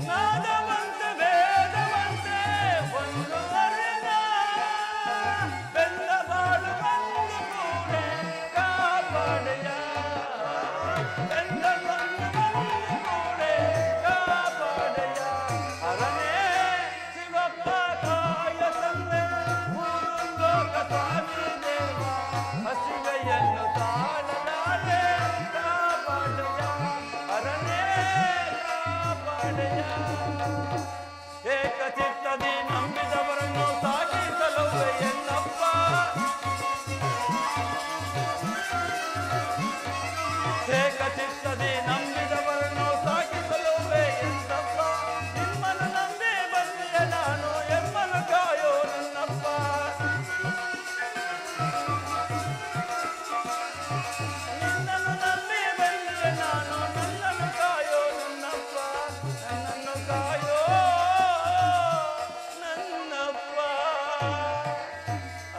Speaker 3: ನಾದವಂತೆ ವೇದವಂತೆ ಒಂದು ಅರಿಯನ ಬೆಲ್ಲ ಬಾಳು ಬಂದು ಕೂಡೆ ಕಾಪಾಡೆಯ ಬೆಲ್ಲ ಬಂದು ಕೂಡೆ ಕಾಪಾಡೆಯ ಅರನೇ ಶಿವಪ್ಪ ಕಾಯ ತಂದೆ ಮೂರು ಲೋಕ ಸ್ವಾಮಿ ದೇವ ಹಸಿವೆಯನ್ನು ತಾಳಲಾರೆ ಕಾಪಾಡೆಯ ಅರನೇ ಕಾಪಾಡೆಯ ಏಕಚಿತ್ತದಿ ನಂಬಿದವರನ್ನು ಸಾಗಿಸಲುವೆ ಎನ್ನಪ್ಪ ಏಕಚಿತ್ತದಿ ನಂಬಿದವರನ್ನು ಸಾಗಿಸಲುವೆ ಎನ್ನಪ್ಪ ನಿಮ್ಮನ್ನು ನಂಬಿ ಬಂದೆ ನಾನು ಎಮ್ಮನ್ನು ಕಾಯೋ ನನ್ನಪ್ಪ ನಿನ್ನನ್ನು ನಂಬಿ ಬಂದೆ ನಾನು ನನ್ನನ್ನು ಕಾಯೋ ನನ್ನಪ್ಪ ನನ್ನನ್ನು ಕಾಯೋ ನನ್ನಪ್ಪ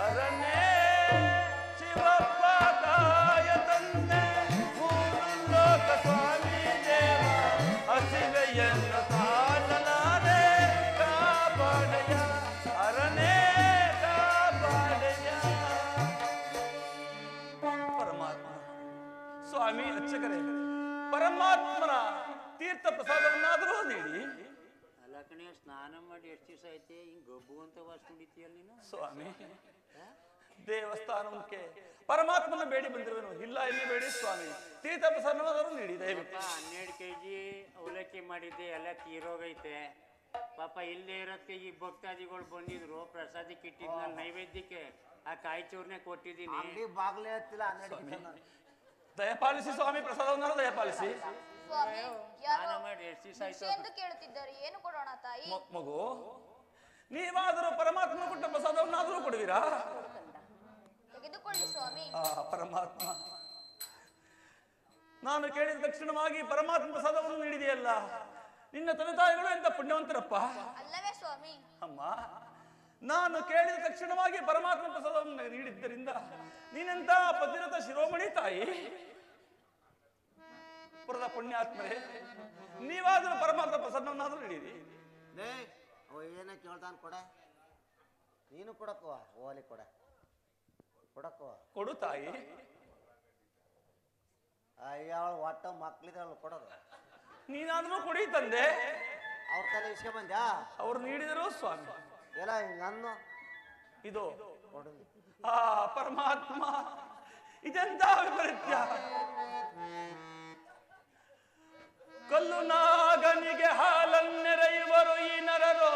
Speaker 3: ಅರನೇ ಶಿವಪ್ಪ ಕಾಯ ತಂದೆ ಮೂರು ಲೋಕ ಸ್ವಾಮಿ ದೇವ ಹಸಿವೆಯನ್ನು ತಾಳಲಾರೆ ಕಾಪಾಡೆಯ ಅರನೇ ಕಾಪಾಡೆಯ ಪರಮಾತ್ಮ ಸ್ವಾಮಿ ಅರ್ಚಕರೇ ಪರಮಾತ್ಮನ ತೀರ್ಥ ಪ್ರಸಾದವನ್ನಾದರೂ ನೀಡಿ
Speaker 2: ಅಲ್ಲ ಕಣೆ ಸ್ನಾನ ಮಾಡಿ ಎಷ್ಟು ದಿವಸ ಐತೆ ಹಿಂಗ್ ಗಬ್ಬು ಅಂತ ವಾಸ ಕುಡಿತೀಯಲ್ಲ ನೀನು
Speaker 3: ಸ್ವಾಮಿ ದೇವಸ್ಥಾನಕ್ಕೆ ಪರಮಾತ್ಮನ ಬೇಡಿ ಬಂದಿರುವೆನು ಇಲ್ಲ ಇಲ್ಲಿ ಬೇಡಿ ಸ್ವಾಮಿ ತೀರ್ಥ ಪ್ರಸಾದವನ್ನಾದರೂ ನೀಡಿ ದಯವಿಟ್ಟು
Speaker 2: 12 kg ಅವಲಕ್ಕಿ ಮಾಡಿದ್ದೆ ಎಲ್ಲ ತೀರೋಗೈತೆ ಪಾಪ ಇಲ್ಲೇ ಇರೋದಕ್ಕೆ ಈ ಭಕ್ತಾದಿಗಳು ಬಂದಿದ್ರು ಪ್ರಸಾದಕ್ಕೆ ಇಟ್ಟಿದ್ನಲ್ಲ ನೈವೇದ್ಯಕ್ಕೆ ಆ ಕಾಯಿಚೂರ್ನೆ ಕೊಟ್ಟಿದ್ದೀನಿ
Speaker 7: ಅಂಗಡಿ ಬಾಗ್ಲೇ ಹತ್ತಿಲ್ಲ 12 ನಾನು
Speaker 3: ದಯಪಾಲಿಸಿ ಸ್ವಾಮಿ ಪ್ರಸಾದವನ್ನಾದರೂ ದಯಪಾಲಿಸಿ
Speaker 4: ಸ್ವಾಮಿ ಯಾರು
Speaker 2: ಸ್ನಾನ ಮಾಡಿ ಎಷ್ಟು ದಿವಸ ಆಯ್ತು
Speaker 4: ಭಿಕ್ಷೆ ಎಂದು ಕೇಳುತ್ತಿದ್ದಾರೆ ಏನು ಕೊಡೋಣ ತಾಯಿ
Speaker 3: ಮಗು ನೀವಾದರೂ ಪರಮಾತ್ಮ ಕೊಟ್ಟ ಪ್ರಸಾದವನ್ನಾದರೂ ಕೊಡುವಿರಾ
Speaker 4: ತೆಗೆದುಕೊಳ್ಳಿ ಸ್ವಾಮಿ
Speaker 3: ಆ ಪರಮಾತ್ಮ ನಾನು ಕೇಳಿದ ತಕ್ಷಣವಾಗಿ ಪರಮಾತ್ಮ ಪ್ರಸಾದವನ್ನು ನೀಡಿದೆಯಲ್ಲ ನಿನ್ನ ತಂದೆ ತಾಯಿಗಳು ಎಂತ ಪುಣ್ಯವಂತರಪ್ಪ
Speaker 4: ಅಲ್ಲವೇ ಸ್ವಾಮಿ
Speaker 3: ಅಮ್ಮ ನಾನು ಕೇಳಿದ ತಕ್ಷಣವಾಗಿ ಪರಮಾತ್ಮ ಪ್ರಸಾದವನ್ನು ನೀಡಿದ್ದರಿಂದ ನೀನೆಂತ ಪತಿರಥ ಶಿರೋಮಣಿ ತಾಯಿ ಪುರದ ಪುಣ್ಯಾತ್ಮರೇ ನೀವಾದರೂ ಪರಮಾತ್ಮ ಪ್ರಸಾದವನ್ನಾದರೂ ನೀಡಿರಿ
Speaker 7: ಲೇ ಅವ ಏನ ಕೇಳ್ತಾನ ಕೊಡ ನೀನು ಕೊಡಕ್ಕವ ಓಲಿ ಕೊಡಕ್ಕವ
Speaker 3: ಕೊಡು ತಾಯಿ
Speaker 7: ಅಯ್ಯ ಅವಳು ಒಟ್ಟ ಮಕ್ಳಿದ್ರಲ್ಲ ಕೊಡೋದು
Speaker 3: ನೀನಾದ್ರೂ ಕೊಡಿ ತಂದೆ
Speaker 7: ಅವ್ರ ತಲೆ ಇಸ್ಕೆ ಬಂದ್ಯಾ
Speaker 3: ಅವರು ನೀಡಿದರು ಸ್ವಾಮಿ
Speaker 7: ಎಲ್ಲ ಹಿಂಗನ್ನು
Speaker 3: ಇದು
Speaker 7: ಕೊಡು
Speaker 3: ಆ ಪರಮಾತ್ಮ ಇದೆಂತ ವಿಪರೀತ್ಯ ಕಲ್ಲು ನಾಗನಿಗೆ ಹಾಲನ್ನೆರೆಯುವರು ಈ ನರರೋ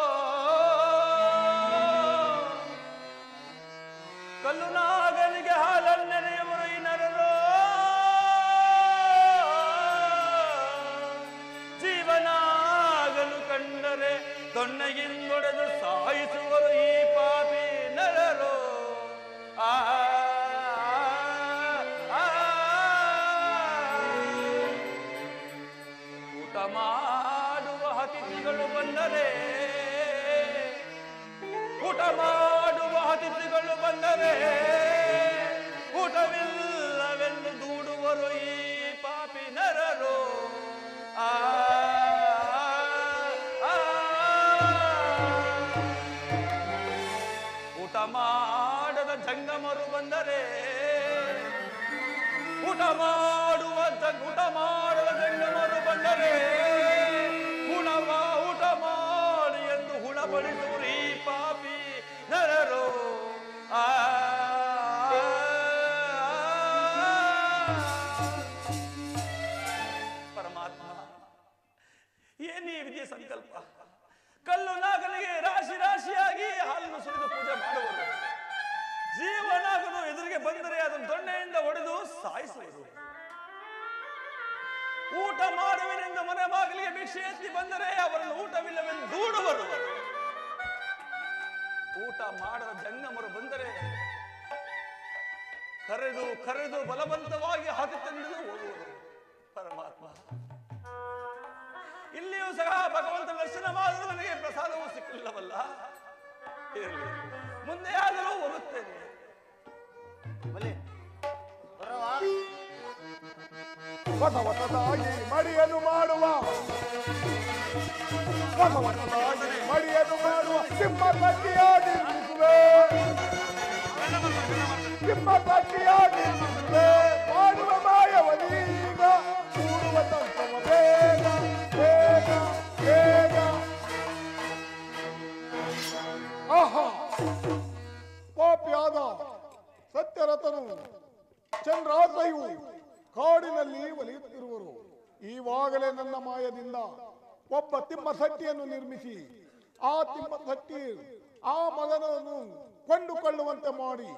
Speaker 3: ಕಲ್ಲು ನಾಗನಿಗೆ ಹಾಲನ್ನೆರೆಯುವರು ಈ ನರರೋ ಜೀವನಾಗಲು ಕಂಡರೆ ದೊಣ್ಣೆಯಿಂದೊಡೆದು ಸಾಯಿಸುವರು ಈ ಪಾಪಿ ನರರೋ ಆ ಊಟ ಮಾಡುವ ಅತಿಥಿಗಳು ಬಂದರೆ ಊಟ ಮಾಡುವ ಅತಿಥಿಗಳು ಬಂದರೆ ಊಟವಿಲ್ಲವೆಂದು ದೂಡುವರು ಈ ಪಾಪಿ ನರರು ಆ ಊಟ ಮಾಡದ ಜಂಗಮರು ಬಂದರೆ ಊಟ ಮಾಡದ ಜಂಗಮರು ಬಂದರೆ ಊಟ ಮಾಡಿ ಎಂದು ಹುಣಬಡಿಸುವರು ಈ ಪಾಪಿ ನರರು ಆ ಪರಮಾತ್ಮ ಏನೇ ವಿಧಿಯ ಸಂಕಲ್ಪ ಕಲ್ಲು ನಾಗನಿಗೆ ರಾಶಿ ರಾಶಿಯಾಗಿ ಹಾಲನ್ನು ಸುರಿದು ಪೂಜೆ ಮಾಡುವರು ಜೀವನಾಗಲು ಎದುರಿಗೆ ಬಂದರೆ ಅದನ್ನು ದೊಣ್ಣೆಯಿಂದ ಹೊಡೆದು ಸಾಯಿಸುವರು ಊಟ ಮಾಡುವನೆಂದು ಮನೆ ಬಾಗಿಲಿಗೆ ಭಿಕ್ಷೆ ಎತ್ತಿ ಬಂದರೆ ಅವರನ್ನು ಊಟವಿಲ್ಲವೆಂದು ದೂಡುವರು ಊಟ ಮಾಡದ ಜಂಗಮರು ಬಂದರೆ ಕರೆದು ಬಲವಂತವಾಗಿ ಹಾಕಿ ತಂದು ಹೋಗುವರು ಪರಮಾತ್ಮ ಇಲ್ಲವಲ್ಲ. ಇರಲಿ, ಮುಂದೆ ಆದರೂ ಹೋಗುತ್ತೇನೆ.
Speaker 7: ಬಲಿ ಬರವಾ
Speaker 1: ಹೊಸ ಹೊಸದಾಗಿ ಮಡಿಯನ್ನು ಮಾಡುವ ಹೊಸ ಹೊಸದಾಗಿ ಮಡಿಯನ್ನು ಮಾಡುವ ಸಿಂಹಪಟ್ಟಿಯಾಗಿ ನಿರ್ಮಿಸುವೆ ಸಿಂಹಪಟ್ಟಿಯಾಗಿ ನಿರ್ಮಿಸುವೆ ಮಾಡುವ ಮಾಯವನೀಗ ಕೂಡುವ ತಂತ್ರವ ಬೇಗ ಬೇಗ ಬೇಗ. ಆಹಾ, ಪಾಪಿಯಾದ ಸತ್ಯರಥನು ಚಂದ್ರಾಸಯು ಕಾಡಿನಲ್ಲಿ ಒಲಿಯುತ್ತಿರುವರು. ಈವಾಗಲೇ ನನ್ನ ಮಾಯದಿಂದ ಒಬ್ಬ ತಿಮ್ಮಸಟ್ಟಿಯನ್ನು ನಿರ್ಮಿಸಿ ಆ ತಿಮ್ಮಸಟ್ಟಿ ಆ ಮಗನನ್ನು ಕೊಂಡುಕೊಳ್ಳುವಂತೆ ಮಾಡಿ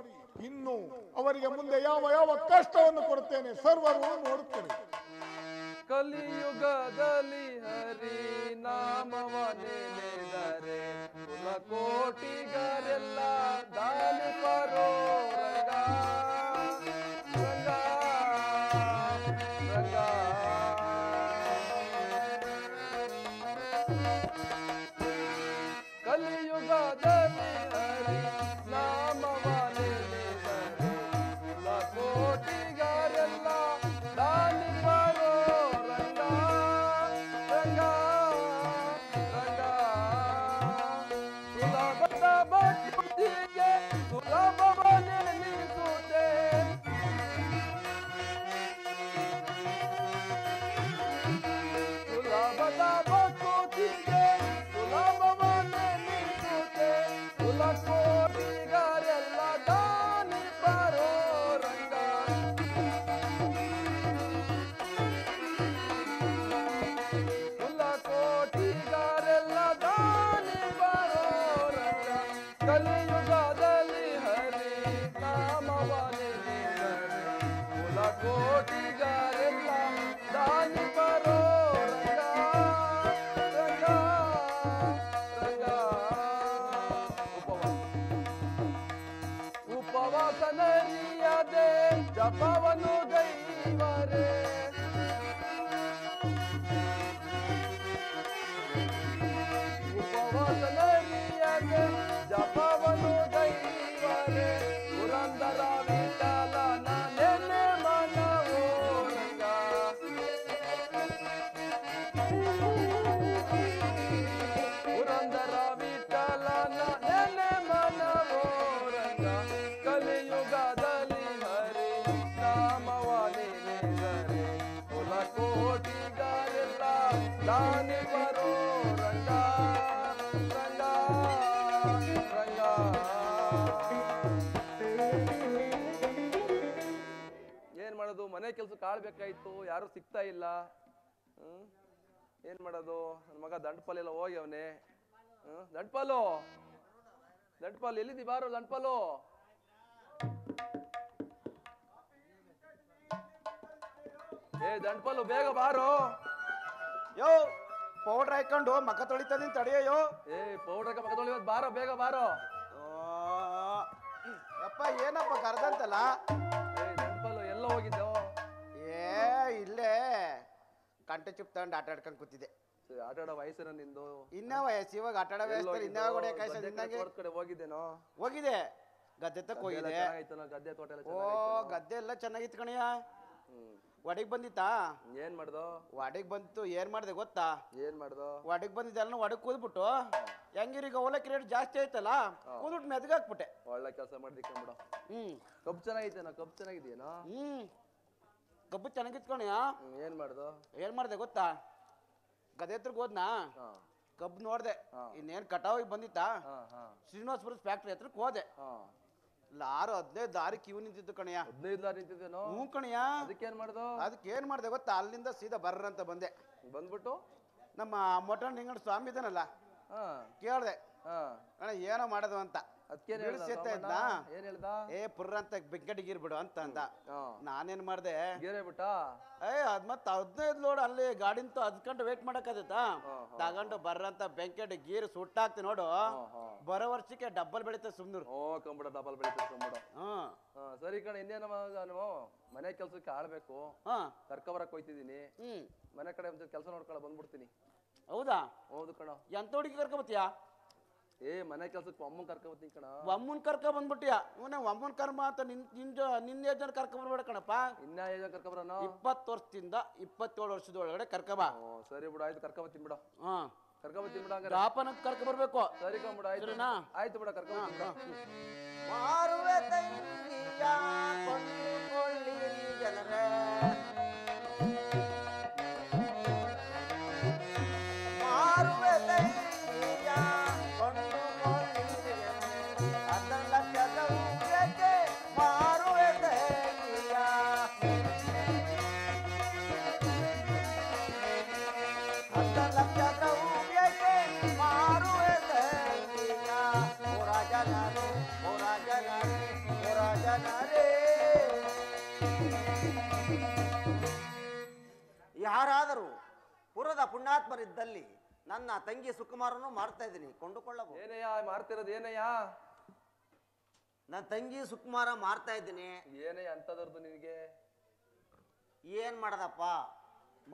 Speaker 1: ಇನ್ನು ಅವರಿಗೆ ಮುಂದೆ ಯಾವ ಯಾವ ಕಷ್ಟವನ್ನು ಕೊಡುತ್ತೇನೆ ಸರ್ವರು ನೋಡುತ್ತೇನೆ.
Speaker 8: ಕಲಿಯುಗದಲ್ಲಿ ಹರಿ ನಾಮವ ನೆನೆದರೆ ಕುಲಕೋಟಿಗರೆಲ್ಲ ದಾನಿಪರೋ ರಂಗ ರಂಗ ರಂಗ. ಕಲಿಯುಗದಲ್ಲಿ ಹರಿ ನಾಮವ ನೆನೆದರೆ ಕುಲಕೋಟಿಗರೆಲ್ಲ ದಾನಿಪರೋ ರಂಗ ರಂಗ ರಂಗ. ಸುಲಭದ ಭಕ್ತಿಗೆ ಸುಲಭವನ್ನೆನಿಸುತ್ತೆ ಸುಲಭದ ಭಕ್ತಿಗೆ ಸುಲಭವನ್ನೆನಿಸುತ್ತೆ ಕುಲಕೋಟಿಗರೆಲ್ಲ ದಾನಿ ಬರೋ ರಂಗ. ಕುಲಕೋಟಿಗರೆಲ್ಲ ದಾನಿ ಬರೋ ರಂಗ. ಕಲಿಯುಗದಲ್ಲಿ ಹರಿ ನಾಮವ ನೆನೆದರೆ ಕುಲಕೋಟಿಗರೆಲ್ಲ ದಾನಿ ಬರೋ ರಂಗ ರಂಗ ರಂಗ. ಉಪವಾಸ ನರಿಯದೆ ಜಪವನ್ನು ಗೈವರೆ ಉಪವಾಸ ನರಿಯದೆ ಜಪವನ್ನು ಗೈವರೆ ಪುರಂದರ ವಿಠಲನ ನೆನೆ ಮನವೋ ರಂಗ. ಪುರಂದರ ವಿಠಲನ ನೆನೆ ಮನವೋ ರಂಗ. ಕಲಿಯುಗದಲ್ಲಿ ಹರಿ ನಾಮವ ನೆನೆದರೆ ಕುಲಕೋಟಿಗರೆಲ್ಲ ದಾನಿ ಬರೋ ರಂಗ ರಂಗ ರಂಗ. ಏನ್ ಮಾಡೋದು, ಮನೆ ಕೆಲ್ಸಕ್ಕೆ ಆಳ್ಬೇಕಾಯ್ತು, ಯಾರು ಸಿಗ್ತಾ ಇಲ್ಲ. ಏನ್ ಮಾಡೋದು, ನನ್ನ ಮಗ ದಂಡಪಾಲ್ ಎಲ್ಲ ಹೋಗಿ ಅವನೇ. ದಂಡಪಾಲು ದಂಡಪಾಲ್ ಎಲ್ಲಿದ್ದಿ, ಬಾರೋ ದಂಡಪಾಲು. ಏ ದಂಡಪಾಲು ಬೇಗ ಬಾರೋ.
Speaker 9: ಯೋ ಪೌಡ್ರ್ ಹಾಕೊಂಡು ಮಕ್ಕ ತೊಳಿತದೀನಿ ತಡೆಯೋ.
Speaker 8: ಏ ಪೌಡ್ರಕ್ಕೆ ಮಗ ತೊಳಿಯೋದು, ಬಾರೋ ಬೇಗ ಬಾರೋ.
Speaker 9: ಅಪ್ಪ ಏನಪ್ಪ ಕರ್ದಂತಲ್ಲ.
Speaker 8: ಏ ದಂಡಪಾಲು ಎಲ್ಲ ಹೋಗಿದ್ದೋ.
Speaker 9: ಏ ಇಲ್ಲೇ ಕಂಟೆ ಚಿಪ್ ತಗೊಂಡು ಆಟ ಆಡ್ಕೊಂಡ್ ಕೂತಿದ್ದೆ.
Speaker 8: ಆಟ ಆಡೋ ವಯಸ್ಸೇನ ನಿಂದು?
Speaker 9: ಇನ್ನ ವಯಸ್ಸು ಇವಾಗ ಆಟ ಆಡೋ ವಯಸ್ಸು. ಇನ್ನ
Speaker 8: ಕಡೆ ಹೋಗಿದ್ದೇನೋ?
Speaker 9: ಹೋಗಿದೆ, ಗದ್ದೆ ತಕ್ಕ ಹೋಗಿದೆ.
Speaker 8: ಗದ್ದೆ ತೋಟ ಎಲ್ಲ?
Speaker 9: ಓ ಗದ್ದೆ ಎಲ್ಲ ಚೆನ್ನಾಗಿತ್ತು ಕಣಯ್ಯ. ಒಡೆಗ್ ಬಂದಿತ್ತಾ?
Speaker 8: ಏನ್ ಮಾಡ್ದೋ?
Speaker 9: ಒಡೆಗ್ ಬಂತು. ಏನ್ ಮಾಡ್ದೆ ಗೊತ್ತಾ?
Speaker 8: ಏನ್ ಮಾಡ್ದೋ?
Speaker 9: ಒಡೆಗ್ ಬಂದಿದ್ದೆಲ್ಲ ಒಡೆಗ್ ಕೂದ್ಬಿಟ್ಟು ಹೆಂಗಿರೀಗ ಅವಲಕ್ಕಿ ರೇಟ್ ಜಾಸ್ತಿ ಆಯ್ತಲ್ಲ, ಕೂದ್ಬಿಟ್ಟು ಮೆದ್ಗಾಕ್ಬಿಟ್ಟೆ.
Speaker 8: ಒಳ್ಳೆ ಕೆಲಸ ಮಾಡ್ದಿಕ್ಕೊಂಡ್ಬಿಡು. ಕಬ್ಬು ಚೆನ್ನಾಗೈತೇನೋ? ಕಬ್ಬು ಚೆನ್ನಾಗಿದೆಯೇನೋ?
Speaker 9: ಕಬ್ಬು ಚೆನ್ನಾಗಿತ್ತು ಕಣಯ್ಯ.
Speaker 8: ಏನ್ ಮಾಡ್ದೋ?
Speaker 9: ಏನ್ ಮಾಡ್ದೆ ಗೊತ್ತಾ? ಗದೆ ಹತ್ರಕ್ಕೆ ಹೋದ್ನಾ, ಕಬ್ಬು ನೋಡ್ದೆ. ಇನ್ನೇನ್ ಕಟಾವಿಗೆ ಬಂದಿತ್ತಾ, ಶ್ರೀನಿವಾಸಪುರದ ಫ್ಯಾಕ್ಟ್ರಿ ಹತ್ರಕ್ಕೆ ಹೋದೆ. ಲಾರು 15 ದಾರಿ ಕ್ಯೂ ನಿಂತಿತ್ತು ಕಣಯ್ಯ.
Speaker 8: 15 ದಾರಿ ನಿಂತಿದ್ದೇನೋ?
Speaker 9: ಹ್ಞೂ ಕಣಯ್ಯ.
Speaker 8: ಅದಕ್ಕೇನ್ ಮಾಡ್ದೋ?
Speaker 9: ಅದಕ್ಕೆ ಏನ್ ಮಾಡ್ದೆ ಗೊತ್ತಾ? ಅಲ್ಲಿಂದ ಸೀದಾ ಬರ್ರ ಅಂತ ಬಂದೆ.
Speaker 8: ಬಂದ್ಬಿಟ್ಟು
Speaker 9: ನಮ್ಮ ಮೊಟನ್ ನಿಂಗಡ ಸ್ವಾಮಿ ಇದಾನಲ್ಲ, ಕೇಳ್ದೆ ಅಣ್ಣ ಏನೋ ಮಾಡೋದು ಅಂತ.
Speaker 8: ಏನ್ ಹೇಳ್ದ?
Speaker 9: ಏ ಪುರ್ರ ಅಂತ ಬೆಂಕಟಿಗಿರ್ ಬಿಡು ಅಂತ ಅಂದ. ನಾನೇನ್ ಮಾಡ್ದೆ,
Speaker 8: ಬಿಟ್ಟ
Speaker 9: ಅದ್ ಮತ್ತ 15 ಲೋಡ್ ಅಲ್ಲಿ ಗಾಡಿಂತ ಅದ್ಕೊಂಡು ವೇಟ್ ಮಾಡಕ್ಕಾಗತ್ತಾ? ತಗೊಂಡು ಬರ್ರ ಅಂತ ಬೆಂಕಟಿ ಗೀರ್ ಸುಟ್ಟಾಕ್ತಿ ನೋಡು, ಬರೋ ವರ್ಷಕ್ಕೆ ಡಬ್ಬಲ್ ಬೆಳಿತ ಸುಮ್ನೂರು.
Speaker 8: ಕಂಬಿಡ ಡಬಲ್ ಬೆಳಿತ ಸುಮ್ಬಿಡ. ಸರಿ ಕಣ, ಇನ್ನೇನು ನಾವು ಮನೆ ಕೆಲ್ಸಕ್ಕೆ ಆಳ್ಬೇಕು, ಕರ್ಕೊಬರಕ್ ಹೋಯ್ತಿದೀನಿ. ಮನೆ ಕಡೆ ಒಂದ್ ಕೆಲಸ ನೋಡ್ಕೊಳ್ಳ ಬಂದ್ಬಿಡ್ತೀನಿ.
Speaker 9: ಹೌದಾ?
Speaker 8: ಹೌದು ಕಣ.
Speaker 9: ಎಂತ ಹುಡುಗಿ ಕರ್ಕೊಬತ್ತೀಯಾ?
Speaker 8: ಮನೆ ಕೆಲ್ಸಕ್ಕೆ ಅಮ್ಮನ್ ಕರ್ಕೊಂಬತ್ತೀನಿ ಕಣ.
Speaker 9: ಅಮ್ಮನ್ ಕರ್ಕ ಬಂದ್ಬಿಟ್ಟಿಯ ಅಮ್ಮನ್ ಕರ್ಮ ಅಂತ ನಿನ್ನ ಏಜ್ ಕರ್ಕ ಬರ್ಬೇಡ ಕಣಪ್ಪ.
Speaker 8: ಇನ್ನ ಏಜ್ ಕರ್ಕೊಬರೋನು
Speaker 9: 20 ವರ್ಷದಿಂದ 27 ವರ್ಷದ ಒಳಗಡೆ ಕರ್ಕಬಾ.
Speaker 8: ಸರಿ ಬಿಡು, ಆಯ್ತು ಕರ್ಕೊಂಬತ್ತೀನಿ ಬಿಡು. ಕರ್ಕೊಂಬತ್ತೀನಿ ಬಿಡು. ಹಂಗಾರೆ
Speaker 9: ದಾಪನ ಕರ್ಕ ಬರ್ಬೇಕು.
Speaker 8: ಸರಿ ಬಿಡು, ಆಯ್ತು ಆಯ್ತು ಬಿಡ ಕರ್ಕೊಂಬತ್ತೀನಿ.
Speaker 7: ಮಾರುವೆ ತಂಗಿಯ ಕೊಂಡುಕೊಳ್ಳಿರಿ ಜನರೇ, ಮಾರುವೆ ತಂಗಿಯ ಕೊಂಡುಕೊಳ್ಳಿರಿ ಅದರ ಲಕ್ಷಕ್ಕೆ ಮಾರುವೆ ತಂಗಿಯ, ಅದರ ಲಕ್ಷಕ್ಕೆ ಮಾರುವೆ ತಂಗಿಯ. ಓ ರಾಜನಾರೆ, ಓ ರಾಜನಾರೆ, ಓ ರಾಜನಾರೆ. ಯಾರಾದರೂ ಪುರದ ಪುಣ್ಯಾತ್ಮರಿದ್ದಲ್ಲಿ ನನ್ನ ತಂಗಿ ಸುಕುಮಾರನು ಮಾಡ್ತಾ ಇದ್ದೀನಿ, ಕೊಂಡುಕೊಳ್ಳಬಹುದು.
Speaker 8: ಏನಯ್ಯ ಮಾಡ್ತಿರೋದು? ಏನಯ್ಯ
Speaker 7: ನನ್ನ ತಂಗಿ ಸುಕುಮಾರ ಮಾರ್ತಾ ಇದ್ದೀನಿ.
Speaker 8: ಏನಯ್ಯ ಅಂತದರ್ದು ನಿನಗೆ?
Speaker 7: ಏನ್ ಮಾಡದಪ್ಪ,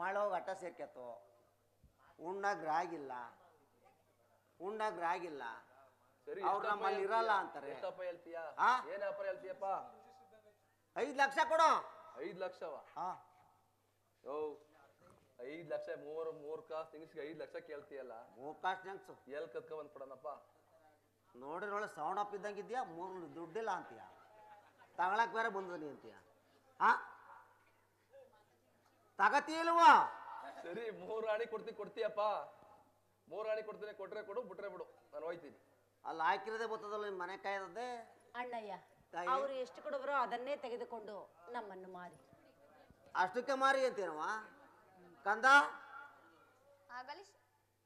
Speaker 7: ಮಾಡೋಗ ಅಟ್ಟ ಸೇರ್ಕೆತ್ತು, ಉಣ್ಣಾಗ್ರಾಗಿಲ್ಲ, ಉಣ್ಣಾಗ್ರಾಗಿಲ್ಲ.
Speaker 8: ಸರಿ,
Speaker 7: ಅವ್ರು ನಮ್ಮಲ್ಲಿ ಇರಲ್ಲ ಅಂತಾರೆ.
Speaker 8: ಎಷ್ಟಪ್ಪ ಹೇಳ್ತೀಯಾ?
Speaker 7: ಆ?
Speaker 8: ಏನಪ್ಪ ಹೇಳ್ತೀಯಪ್ಪ?
Speaker 7: 5 ಲಕ್ಷ ಕೊಡು.
Speaker 8: 5 ಲಕ್ಷವ? ಓ 5 ಲಕ್ಷ, ಮೂರ್ ಕಾಸು ತಿಂಗ್ಸಿಗೆ 5 ಲಕ್ಷ ಕೇಳ್ತೀಯಲ್ಲ?
Speaker 7: 3 ಕಾಸು ನೆನ್ಸು
Speaker 8: ಎಲ್ ಕತ್ಕ ಬಂದ್ಬಿಡನಪ್ಪ.
Speaker 7: ನೋಡಿರೋಳೆ ಸೌಂಡ್ ಅಪ್ ಇದ್ದಂಗಿದ್ಯಾ, 3 ದುಡ್ಡಿಲ್ಲ ಅಂತೀಯ, ತಗೊಳಕ್ ಬೇರೆ ಬಂದನಿ ಅಂತೀಯ. ತಗತಿಲ್ವಾ?
Speaker 8: ಸರಿ 3 ಆಣಿ ಕೊಡ್ತೀಯಪ್ಪ. 3 ಆಣಿ ಕೊಡ್ತೀನಿ, ಕೊಟ್ರೆ ಕೊಡು, ಬಿಟ್ರೆ ಬಿಡು, ನಾನು ಹೋಯ್ತೀನಿ.
Speaker 7: ಅಲ್ಲಿ ಹಾಕಿರೋದೇ ಬರ್ತದಲ್ಲ ನಿಮ್ಮ ಮನೆ ಕಾಯ್ದದೆ.
Speaker 5: ಅಣ್ಣಯ್ಯ, ಅವರು ಎಷ್ಟು ಕೊಡುವರೋ ಅದನ್ನೇ ತೆಗೆದುಕೊಂಡು ನಮ್ಮನ್ನು ಮಾರಿ.
Speaker 7: ಅಷ್ಟಕ್ಕೆ ಮಾರಿ ಅಂತೇನವ ಕಂದ?
Speaker 4: ಆಗಲಿ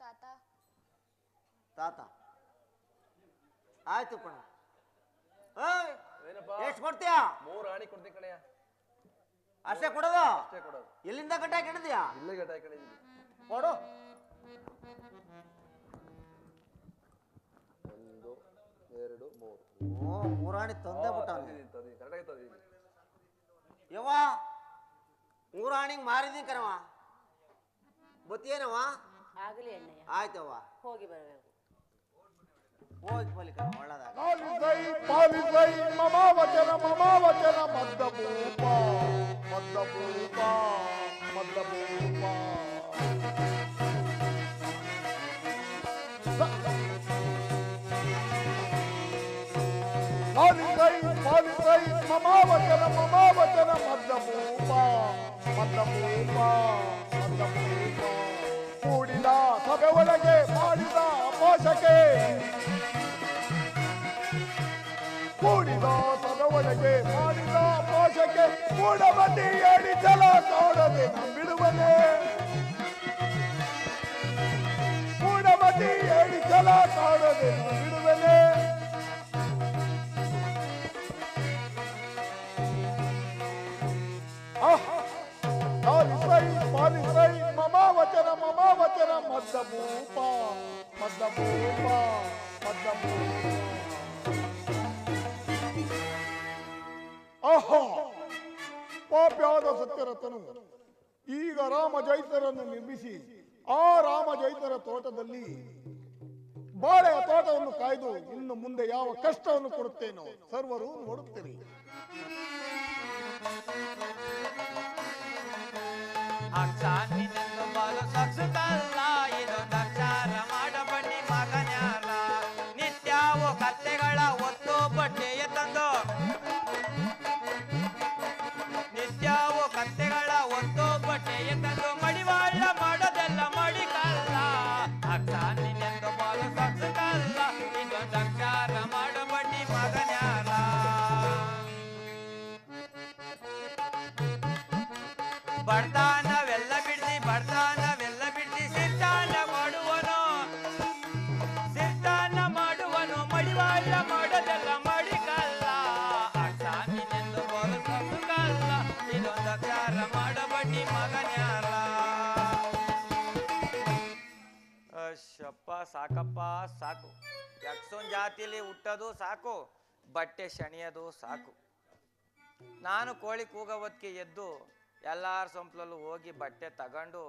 Speaker 4: ತಾತ.
Speaker 7: ತಾತ ಆಯ್ತು ಕಣ. ಎಷ್ಟು ಕೊಡ್ತೀಯ?
Speaker 8: 3 ಆಣಿ ಕೊಡ್ತೀನಿ ಕಣಯ್ಯ.
Speaker 7: ಅಷ್ಟೇ ಕೊಡೋದು?
Speaker 8: ಅಷ್ಟೇ ಕೊಡೋದು.
Speaker 7: ಎಲ್ಲಿಂದ ಗಟ್ಟ ಹಾಕಿದ್ಯಾ?
Speaker 8: ಇಲ್ಲೇ ಗಟ್ಟ ಹಾಕೊಂಡಿದ್ದೀನಿ.
Speaker 7: ಕೊಡು.
Speaker 8: 1 2 3.
Speaker 7: ಓ 3 ಆಣಿ ತಂದೆ ಬಿಟ್ಟ.
Speaker 8: ಕರೆಕ್ಟಾಗಿ ತಂದಿದ್ದೀನಿ.
Speaker 7: ಯವ್ವ 3 ಆಣಿಗೆ ಮಾರಿದೀನಿ ಕಣವ, ಬತ್ತಿಯೇನವ?
Speaker 5: ಆಗಲಿ ಅಣ್ಣಯ್ಯ.
Speaker 7: ಆಯ್ತವ್ವ,
Speaker 5: ಹೋಗಿ ಬರಬೇಕು.
Speaker 7: ಹೋಗಿ ಬಲಿಕ ಒಳ್ಳದಾಗ.
Speaker 1: ಪಾಲಿಸೈ ಮಮಾವಚನ ಮಮಾವಚನ ಮದ್ದಭೂಪ ಮದ್ದಭೂಪ ಮದ್ದಭೂಪ. ಪಾಲಿಸೈ ಪಾಲಿಸೈ ಮಮಾವಚನ ಮಮಾವಚನ ಮದ್ದಭೂಪ ಮದ್ದಭೂಪ ಮದ್ದಭೂಪ. ಕೂಡಿದ ಸಭೆ ಒಳಗೆ ಮಾಡಿದ ಅಪೋಷಕೆ, ಕೂಡಿದ ಸಭೆ ಒಳಗೆ ಮಾಡಿದ ಅಪೋಷಕೆ, ಕೂಡಬಂದಿ ಹೇಳಿ ಜಲ ಕಾಣದೆ ನಂಬಿಡುವನೆ, ಕೂಡಬಂದಿ ಹೇಳಿ ಜಲ ಕಾಣದೆ ನಂಬಿಡುವನೆ. ಪಾಲಿಸೈ ಪಾಲಿಸೈ ಮಮಾವಚನ ಮಮಾವಚನ ಮದ್ದಭೂಪ ಮದ್ದಭೂಪ ಮದ್ದಭೂಪ. ಆಹಾ, ಪಾಪ್ಯಾದ ಸತ್ಯರಥನು ಈಗ ರಾಮ ಜೈತರನ್ನು ನಿರ್ಮಿಸಿ ಆ ರಾಮ ಜೈತರ ತೋಟದಲ್ಲಿ ಬಾಳೆಯ ತೋಟವನ್ನು ಕಾಯ್ದು ಇನ್ನು ಮುಂದೆ ಯಾವ ಕಷ್ಟವನ್ನು ಕೊಡುತ್ತೇನೋ ಸರ್ವರು ನೋಡುತ್ತೀರಿ.
Speaker 2: ಮಾಡಬನ್ನಿ ಮಗನ್ಯಾರ, ನಿತ್ಯವೋ ಕತ್ತೆಗಳ ಒತ್ತು ಬಟ್ಟೆಯ ತಂದು, ನಿತ್ಯವೋ ಕತ್ತೆಗಳ ಒತ್ತು ಬಟ್ಟೆಯ ತಂದು, ಮಡಿವಾಳ ಮಾಡೋದೆಲ್ಲ ಮಡಿಕಲ್ಲ, ಅಕ್ಷಾನಿನೆಂದು ಬಾಲು ಸಕ್ಸಕಲ್ಲ, ಇದೊಂದು ಅಕ್ಷರ ಮಾಡಬನ್ನಿ ಮಗನ್ಯಾರ. ಬಡತನವೆಲ್ಲ ಬಿಡ್ಸಿ ಬಡತನವೆಲ್ಲ ಬಿಡ್ಸಿ ಸಿರ್ತಾನ ಮಾಡುವನು, ಸಿರ್ತಾನ ಮಾಡುವನು, ಮಡಿವಾಳ ಮಾಡೋದೆಲ್ಲ ಮಡಿಕಲ್ಲ, ಅಕ್ಷಾನಿನೆಂದು ಬಾಲು ಸಕ್ಸಕಲ್ಲ, ಇದೊಂದು ಅಕ್ಷರ ಮಾಡಬನ್ನಿ ಮಗನ್ಯಾರ. ಅಶ್ಯಪ್ಪ ಸಾಕಪ್ಪ ಸಾಕು, ಯಕ್ಷನ್ ಜಾತಿಲಿ ಹುಟ್ಟೋದು ಸಾಕು, ಬಟ್ಟೆ ಶಣಿಯೋದು ಸಾಕು. ನಾನು ಕೋಳಿ ಕೂಗೋವತ್ತಿಗೆ ಎದ್ದು ಎಲ್ಲಾರ ಸೊಂಪ್ಲಲ್ಲೂ ಹೋಗಿ ಬಟ್ಟೆ ತಗೊಂಡು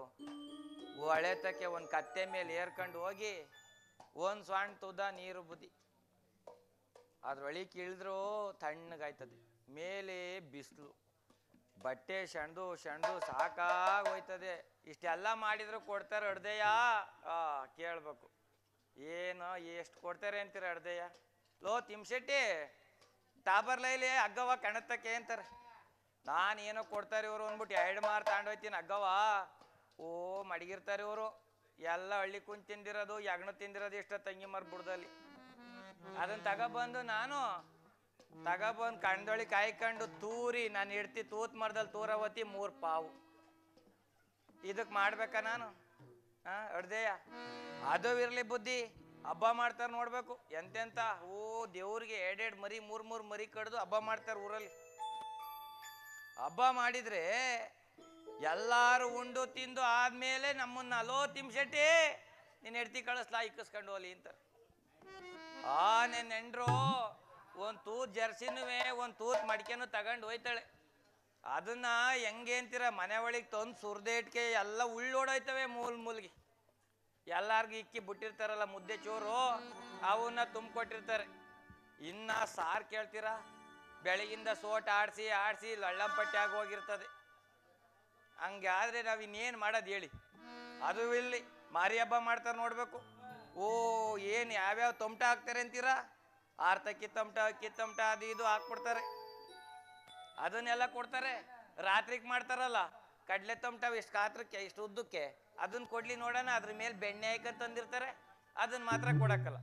Speaker 2: ಹೊಳೆತಕ್ಕೆ ಒಂದು ಕತ್ತೆ ಮೇಲೆ ಏರ್ಕೊಂಡು ಹೋಗಿ ಒಂದ್ ಸಣ್ಣ ತುದ ನೀರು ಬುದ್ಧಿ ಅದ್ರೊಳಿಗೆ ಇಳಿದ್ರು ತಣ್ಣಗಾಯ್ತದೆ, ಮೇಲೆ ಬಿಸಿಲು, ಬಟ್ಟೆ ಸೆಣ್ದು ಸಾಕಾಗೋಯ್ತದೆ. ಇಷ್ಟೆಲ್ಲ ಮಾಡಿದ್ರು ಕೊಡ್ತಾರೆ ಅಡ್ದೆಯ? ಕೇಳ್ಬೇಕು. ಏನು ಎಷ್ಟು ಕೊಡ್ತಾರೆ ಅಂತೀರ ಅಡ್ದೆಯ? ಲೋ ತಿಮ್ಶೆಟ್ಟಿ ತಾಬರ್ಲೈಲಿ ಅಗ್ಗವ ಕಣತ್ತಕ್ಕೆ ಅಂತಾರೆ. ನಾನು ಏನೋ ಕೊಡ್ತಾರೆ ಇವರು ಅಂದ್ಬಿಟ್ಟು 2 ಮಾರು ತಗೊಂಡೋಯ್ತೀನಿ ಅಗ್ಗವ. ಓ ಮಡಗಿರ್ತಾರೆ ಇವರು, ಎಲ್ಲ ಹಳ್ಳಿ ಕುಂಚ್ ತಿಂದಿರೋದು, ಯಗ್ಣ ತಿಂದಿರೋದು ಇಷ್ಟ ತಂಗಿ ಮರ ಬುಡದಲ್ಲಿ. ಅದನ್ನ ತಗೊಬಂದು ನಾನು ಕಣ್ದೊಳಿ ಕಾಯ್ಕೊಂಡು ತೂರಿ ನಾನು ಇಡ್ತಿ ತೂತ್ ಮರದಲ್ಲಿ ತೂರವತಿ 3 ಪಾವು. ಇದಕ್ ಮಾಡ್ಬೇಕಾ ನಾನು? ಅಡ್ದೆಯ ಅದು ಇರ್ಲಿ ಬುದ್ಧಿ. ಹಬ್ಬ ಮಾಡ್ತಾರೆ ನೋಡ್ಬೇಕು ಎಂತೆಂತ. ಓ ದೇವ್ರಿಗೆ 2 ಮರಿ 3 ಮರಿ ಕಡ್ದು ಹಬ್ಬ ಮಾಡ್ತಾರೆ ಊರಲ್ಲಿ. ಹಬ್ಬ ಮಾಡಿದ್ರೆ ಎಲ್ಲಾರು ಉಂಡು ತಿಂದು ಆದ್ಮೇಲೆ ನಮ್ಮನ್ನ ಲೋ ತಿಮ್ಶೆಟ್ಟಿ ನೀನ್ ಹೆಡ್ತಿ ಕಳಿಸ್ಲಾ ಇಕ್ಕಿಸ್ಕೊಂಡು ಹೋಲಿ ಅಂತ. ನೆಂಡ್ರು ಒಂದ್ ತೂತ್ ಜರ್ಸಿನುವೆ ಒಂದ್ ತೂತ್ ಮಡಿಕೆನು ತಗೊಂಡು ಹೋಯ್ತಾಳೆ. ಅದನ್ನ ಹೆಂಗೆ ಅಂತೀರ, ಮನೆ ಒಳಗೆ ತಂದು ಸುರ್ದೇಟ್ಕೆ ಎಲ್ಲ ಉಳ್ಳೋಡೋಯ್ತವೆ ಮೂಲ್ಗೆ. ಎಲ್ಲಾರ್ಗು ಇಕ್ಕಿ ಬಿಟ್ಟಿರ್ತಾರಲ್ಲ ಮುದ್ದೆ ಚೋರು, ಅವನ್ನ ತುಂಬಿಕೊಟ್ಟಿರ್ತಾರೆ. ಇನ್ನ ಸಾರ್ ಕೇಳ್ತೀರಾ, ಬೆಳಗಿಂದ ಸೋಟ್ ಆಡಿಸಿ ಲಳ್ಳಂಪಟ್ಟಿ ಆಗಿ ಹೋಗಿರ್ತದೆ. ಹಂಗೆ ಆದ್ರೆ ನಾವ್ ಇನ್ನೇನ್ ಮಾಡೋದು ಹೇಳಿ? ಅದು ಇಲ್ಲಿ ಮಾರಿ ಹಬ್ಬ ಮಾಡ್ತಾರೆ ನೋಡ್ಬೇಕು. ಓ ಏನ್ ಯಾವ್ಯಾವ ತೊಮಟ ಹಾಕ್ತಾರೆ ಅಂತೀರಾ? ಆರ್ತಕ್ಕಿ ತಮಟ ಅಕ್ಕಿ ತಮಟ ಅದು ಇದು ಹಾಕ್ಬಿಡ್ತಾರೆ. ಅದನ್ನೆಲ್ಲ ಕೊಡ್ತಾರೆ. ರಾತ್ರಿಗೆ ಮಾಡ್ತಾರಲ್ಲ ಕಡ್ಲೆ ತಮಟ ಎಷ್ಟು ಗಾತ್ರಕ್ಕೆ ಎಷ್ಟು ಉದ್ದಕ್ಕೆ ಅದನ್ನ ಕೊಡ್ಲಿ ನೋಡೋಣ. ಅದ್ರ ಮೇಲೆ ಬೆಣ್ಣೆ ಹಾಕಂತ ತಂದಿರ್ತಾರೆ, ಅದನ್ನ ಮಾತ್ರ ಕೊಡಕ್ಕಲ್ಲ.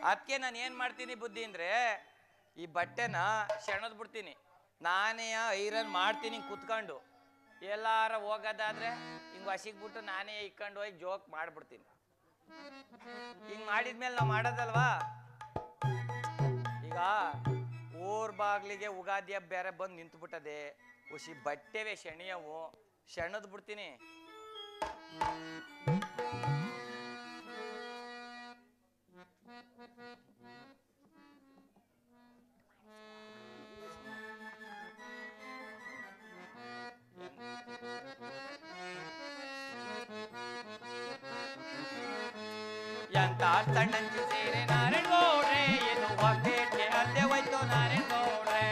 Speaker 2: ಅದಕ್ಕೆ ನಾನು ಏನ್ ಮಾಡ್ತೀನಿ ಬುದ್ಧಿ ಅಂದ್ರೆ, ಈ ಬಟ್ಟೆನ ಸೆಣದ್ ಬಿಡ್ತೀನಿ, ನಾನೇ ಐರನ್ ಮಾಡ್ತೀನಿ ಕುತ್ಕೊಂಡು. ಎಲ್ಲಾರ ಹೋಗೋದಾದ್ರೆ ಹಿಂಗ್ ಹಸಿಗ್ಬಿಟ್ಟು ನಾನೇ ಇಕ್ಕೊಂಡು ಹೋಗಿ ಜೋಕ್ ಮಾಡ್ಬಿಡ್ತೀನಿ. ಹಿಂಗ್ ಮಾಡಿದ್ಮೇಲೆ ನಾವು ಮಾಡೋದಲ್ವಾ. ಈಗ ಊರ್ ಬಾಗ್ಲಿಗೆ ಉಗಾದಿ ಹಬ್ಬ ಬೇರೆ ಬಂದು ನಿಂತು ಬಿಟ್ಟದೆ, ಹುಸಿ ಬಟ್ಟೆವೆ ಶೆಣಿಯವು, ಶೆಣದ್ ಬಿಡ್ತೀನಿ. ಎಂತ ಸಣ್ಣಂಚಿ ಸೇರೆ ನಾರಾಯಣಗೌಡ್ರೆ, ಇದು ಒಗ್ಗೇಟ್ಗೆ ಅಲ್ಲೇ ಹೋಯ್ತು ನಾರಾಯಣಗೌಡ್ರೆ.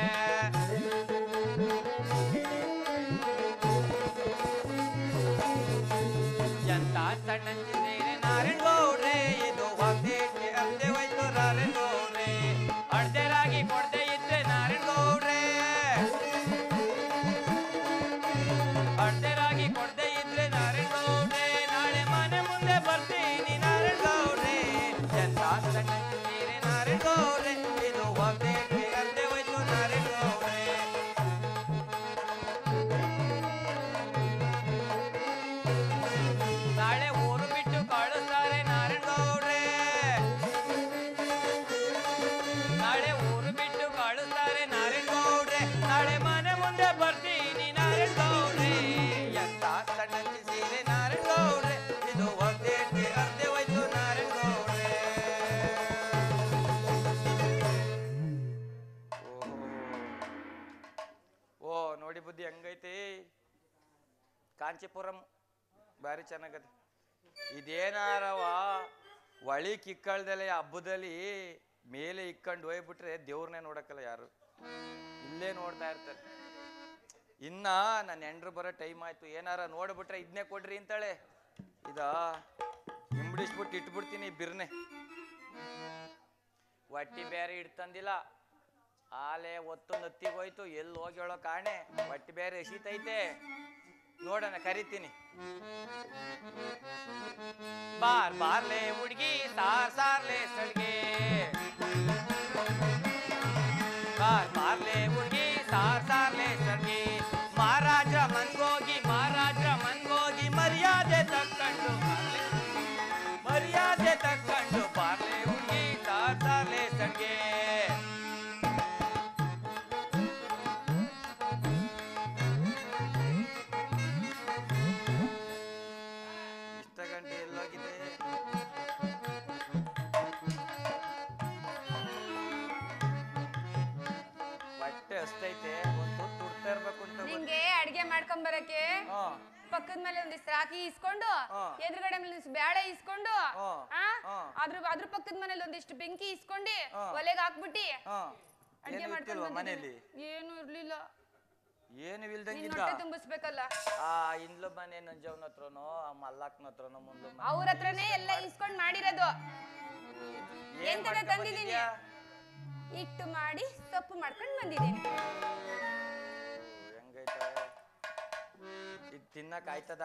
Speaker 2: ಎಂತ ಸಣ್ಣಂಚಿ ಸೇರೆ ನಾರಾಯಣಗೌಡ್ರೆ, ಇದು ಒಗ್ಗೇಟ್ಗೆ ಅಲ್ಲೇ ಹೋಯ್ತು ನಾರಾಯಣಗೌಡ್ರೆ. ಅಡ್ದೆರಾಗಿ ಕೊಡ್ದೆ ಇದ್ರೆ ನಾರಾಯಣಗೌಡ್ರೆ, ಅಡ್ದೆರಾಗಿ ಕೊಡ್ದೆ ಇದ್ರೆ ನಾರಾಯಣಗೌಡ್ರೆ, ನಾಳೆ ಮನೆ ಮುಂದೆ ಬರ್ತೀನಿ ನಾರಾಯಣಗೌಡ್ರೆ. ಎಂತ ಸಣ್ಣಂಚಿ ಸೇರೆ ನಾರಾಯಣಗೌಡ್ರೆ, ಇದು ಒಗ್ಗೇಟ್ಗೆ ಅಲ್ಲೇ ಹೋಯ್ತು ನಾರಾಯಣಗೌಡ್ರೆ. ನಾಳೆ ಊರು ಬಿಟ್ಟು ಕಳಿಸ್ತಾರೆ ನಾರಾಯಣಗೌಡ್ರೆ, ನಾಳೆ ಊರು ಬಿಟ್ಟು ಕಳಿಸ್ತಾರೆ ನಾರಾಯಣಗೌಡ್ರೆ, ನಾಳೆ ಮನೆ ಮುಂದೆ ಬರ್ತೀನಿ ನಾರಾಯಣಗೌಡ್ರೆ. ಎಂತ ಸಣ್ಣಂಚಿ ಸೀರೆ ನಾರಾಯಣಗೌಡ್ರೆ, ಇದು ಒಗ್ಗೇಟ್ಗೆ ಅರ್ಧೆ ಹೋಯ್ತು ನಾರಾಯಣಗೌಡ್ರೆ. ಓ ನೋಡಿ ಬುದ್ಧಿ ಹೆಂಗೈತಿ. ಕಾಂಚೀಪುರಂ ಭಾರಿ ಚೆನ್ನಾಗದೆ. ಇದೇನಾರವ ಒಳಿ ಕಿಕ್ಕಳ್ದಲೆ ಹಬ್ಬದಲ್ಲಿ ಮೇಲೆ ಇಕ್ಕೊಂಡು ಹೋಗ್ಬಿಟ್ರೆ ದೇವ್ರನ್ನೇ ನೋಡಕ್ಕಲ್ಲ ಯಾರು, ಇಲ್ಲೇ ನೋಡ್ತಾ ಇರ್ತಾರೆ. ಇನ್ನ ನನ್ನ ಹೆಂಡ್ರು ಬರೋ ಟೈಮ್ ಆಯ್ತು, ಏನಾರ ನೋಡ್ಬಿಟ್ರೆ ಇದನ್ನೇ ಕೊಡ್ರಿ ಅಂತಾಳೆ. ಇದ ಹಿಂಬಿಡಿಸ್ಬಿಟ್ಟು ಇಟ್ಬಿಡ್ತೀನಿ ಬಿರ್ನೆ. ಹೊಟ್ಟಿ ಬೇರೆ ಇಡ್ತಂದಿಲ್ಲ, ಆಲೆ ಒತ್ತೊಂದು ಹತ್ತಿಗೋಯ್ತು, ಎಲ್ಲಿ ಹೋಗಿ ಹೇಳೋ ಕಾಣೆ. ಹೊಟ್ಟಿ ಬೇರೆ ಎಸಿತೈತೆ, ನೋಡೋಣ ಕರಿತೀನಿ. ಬಾರ್ಲೆ ಹುಡ್ಗಿ ಸಾರ್ಲೆ ಸಳ್ಗೆ, ಬಾರ್ಲೆ ಹುಡ್ಗಿ ಸಾರ್ಲೆ ಸಳ್ಗೆ. ಮಹಾರಾಜ ಮನ್ಗೋಗಿ ಮರ್ಯಾದೆ ತಕ್ಕೊಂಡು ಬಾರ್ಲೆ ಹುಡ್ಗಿ ಸಾರ್ಲೆ ಸಳ್ಗೆ. ಎಲ್ಲೋಗಿದೆ ಹೊಟ್ಟೆ ಹಸ್ತೈತೆ, ಒಂದು ತುಡ್ತಾ ಇರ್ಬೇಕು ಅಂತ.
Speaker 6: ನಿಂಗೆ ಅಡ್ಗೆ ಮಾಡ್ಕೊಂಡ್ ಬರಕ್ಕೆ ಪಕ್ಕದ ಮೇಲೆ ಒಂದಿಷ್ಟು ರಾಗಿ ಇಸ್ಕೊಂಡು ಎದುರುಗಡೆ ಮೇಲೆ ಒಂದಿಷ್ಟು ಬ್ಯಾಳೆ ಇಸ್ಕೊಂಡು ಅದ್ರ ಪಕ್ಕದ ಮನೇಲಿ ಒಂದಿಷ್ಟು ಬೆಂಕಿ ಇಸ್ಕೊಂಡು ಒಲೆಗೆ ಹಾಕ್ಬಿಟ್ಟಿ ಅಡ್ಗೆ ಮಾಡ್ಕೊಂಡು
Speaker 2: ಮನೇಲಿ
Speaker 6: ಏನು ಇರ್ಲಿಲ್ಲ.
Speaker 2: ಏನು ಇಲ್ದಂಗಿದ್ದ
Speaker 6: ಹೊಟ್ಟೆ ತುಂಬಿಸ್ಬೇಕಲ್ಲ.
Speaker 2: ಆ ಇಂದ್ಲ ಮನೆ ನಂಜವನ ಹತ್ರನೋ ಆ ಮಲ್ಲಕ್ಕನ ಹತ್ರನೋ ಮುಂದ್ಲ
Speaker 6: ಅವ್ರ ಹತ್ರನೇ ಎಲ್ಲ ಇಸ್ಕೊಂಡ್ ಮಾಡಿರೋದು. ಎಂತದ ತಂದಿದ್ದೀನಿ, ಹಿಟ್ಟು ಮಾಡಿ ಸೊಪ್ಪು ಮಾಡ್ಕೊಂಡು ಬಂದಿದ್ದೀನಿ.
Speaker 2: ಹೆಂಗೈತೆ ಇದು ತಿನ್ನಕ್ ಆಯ್ತದ?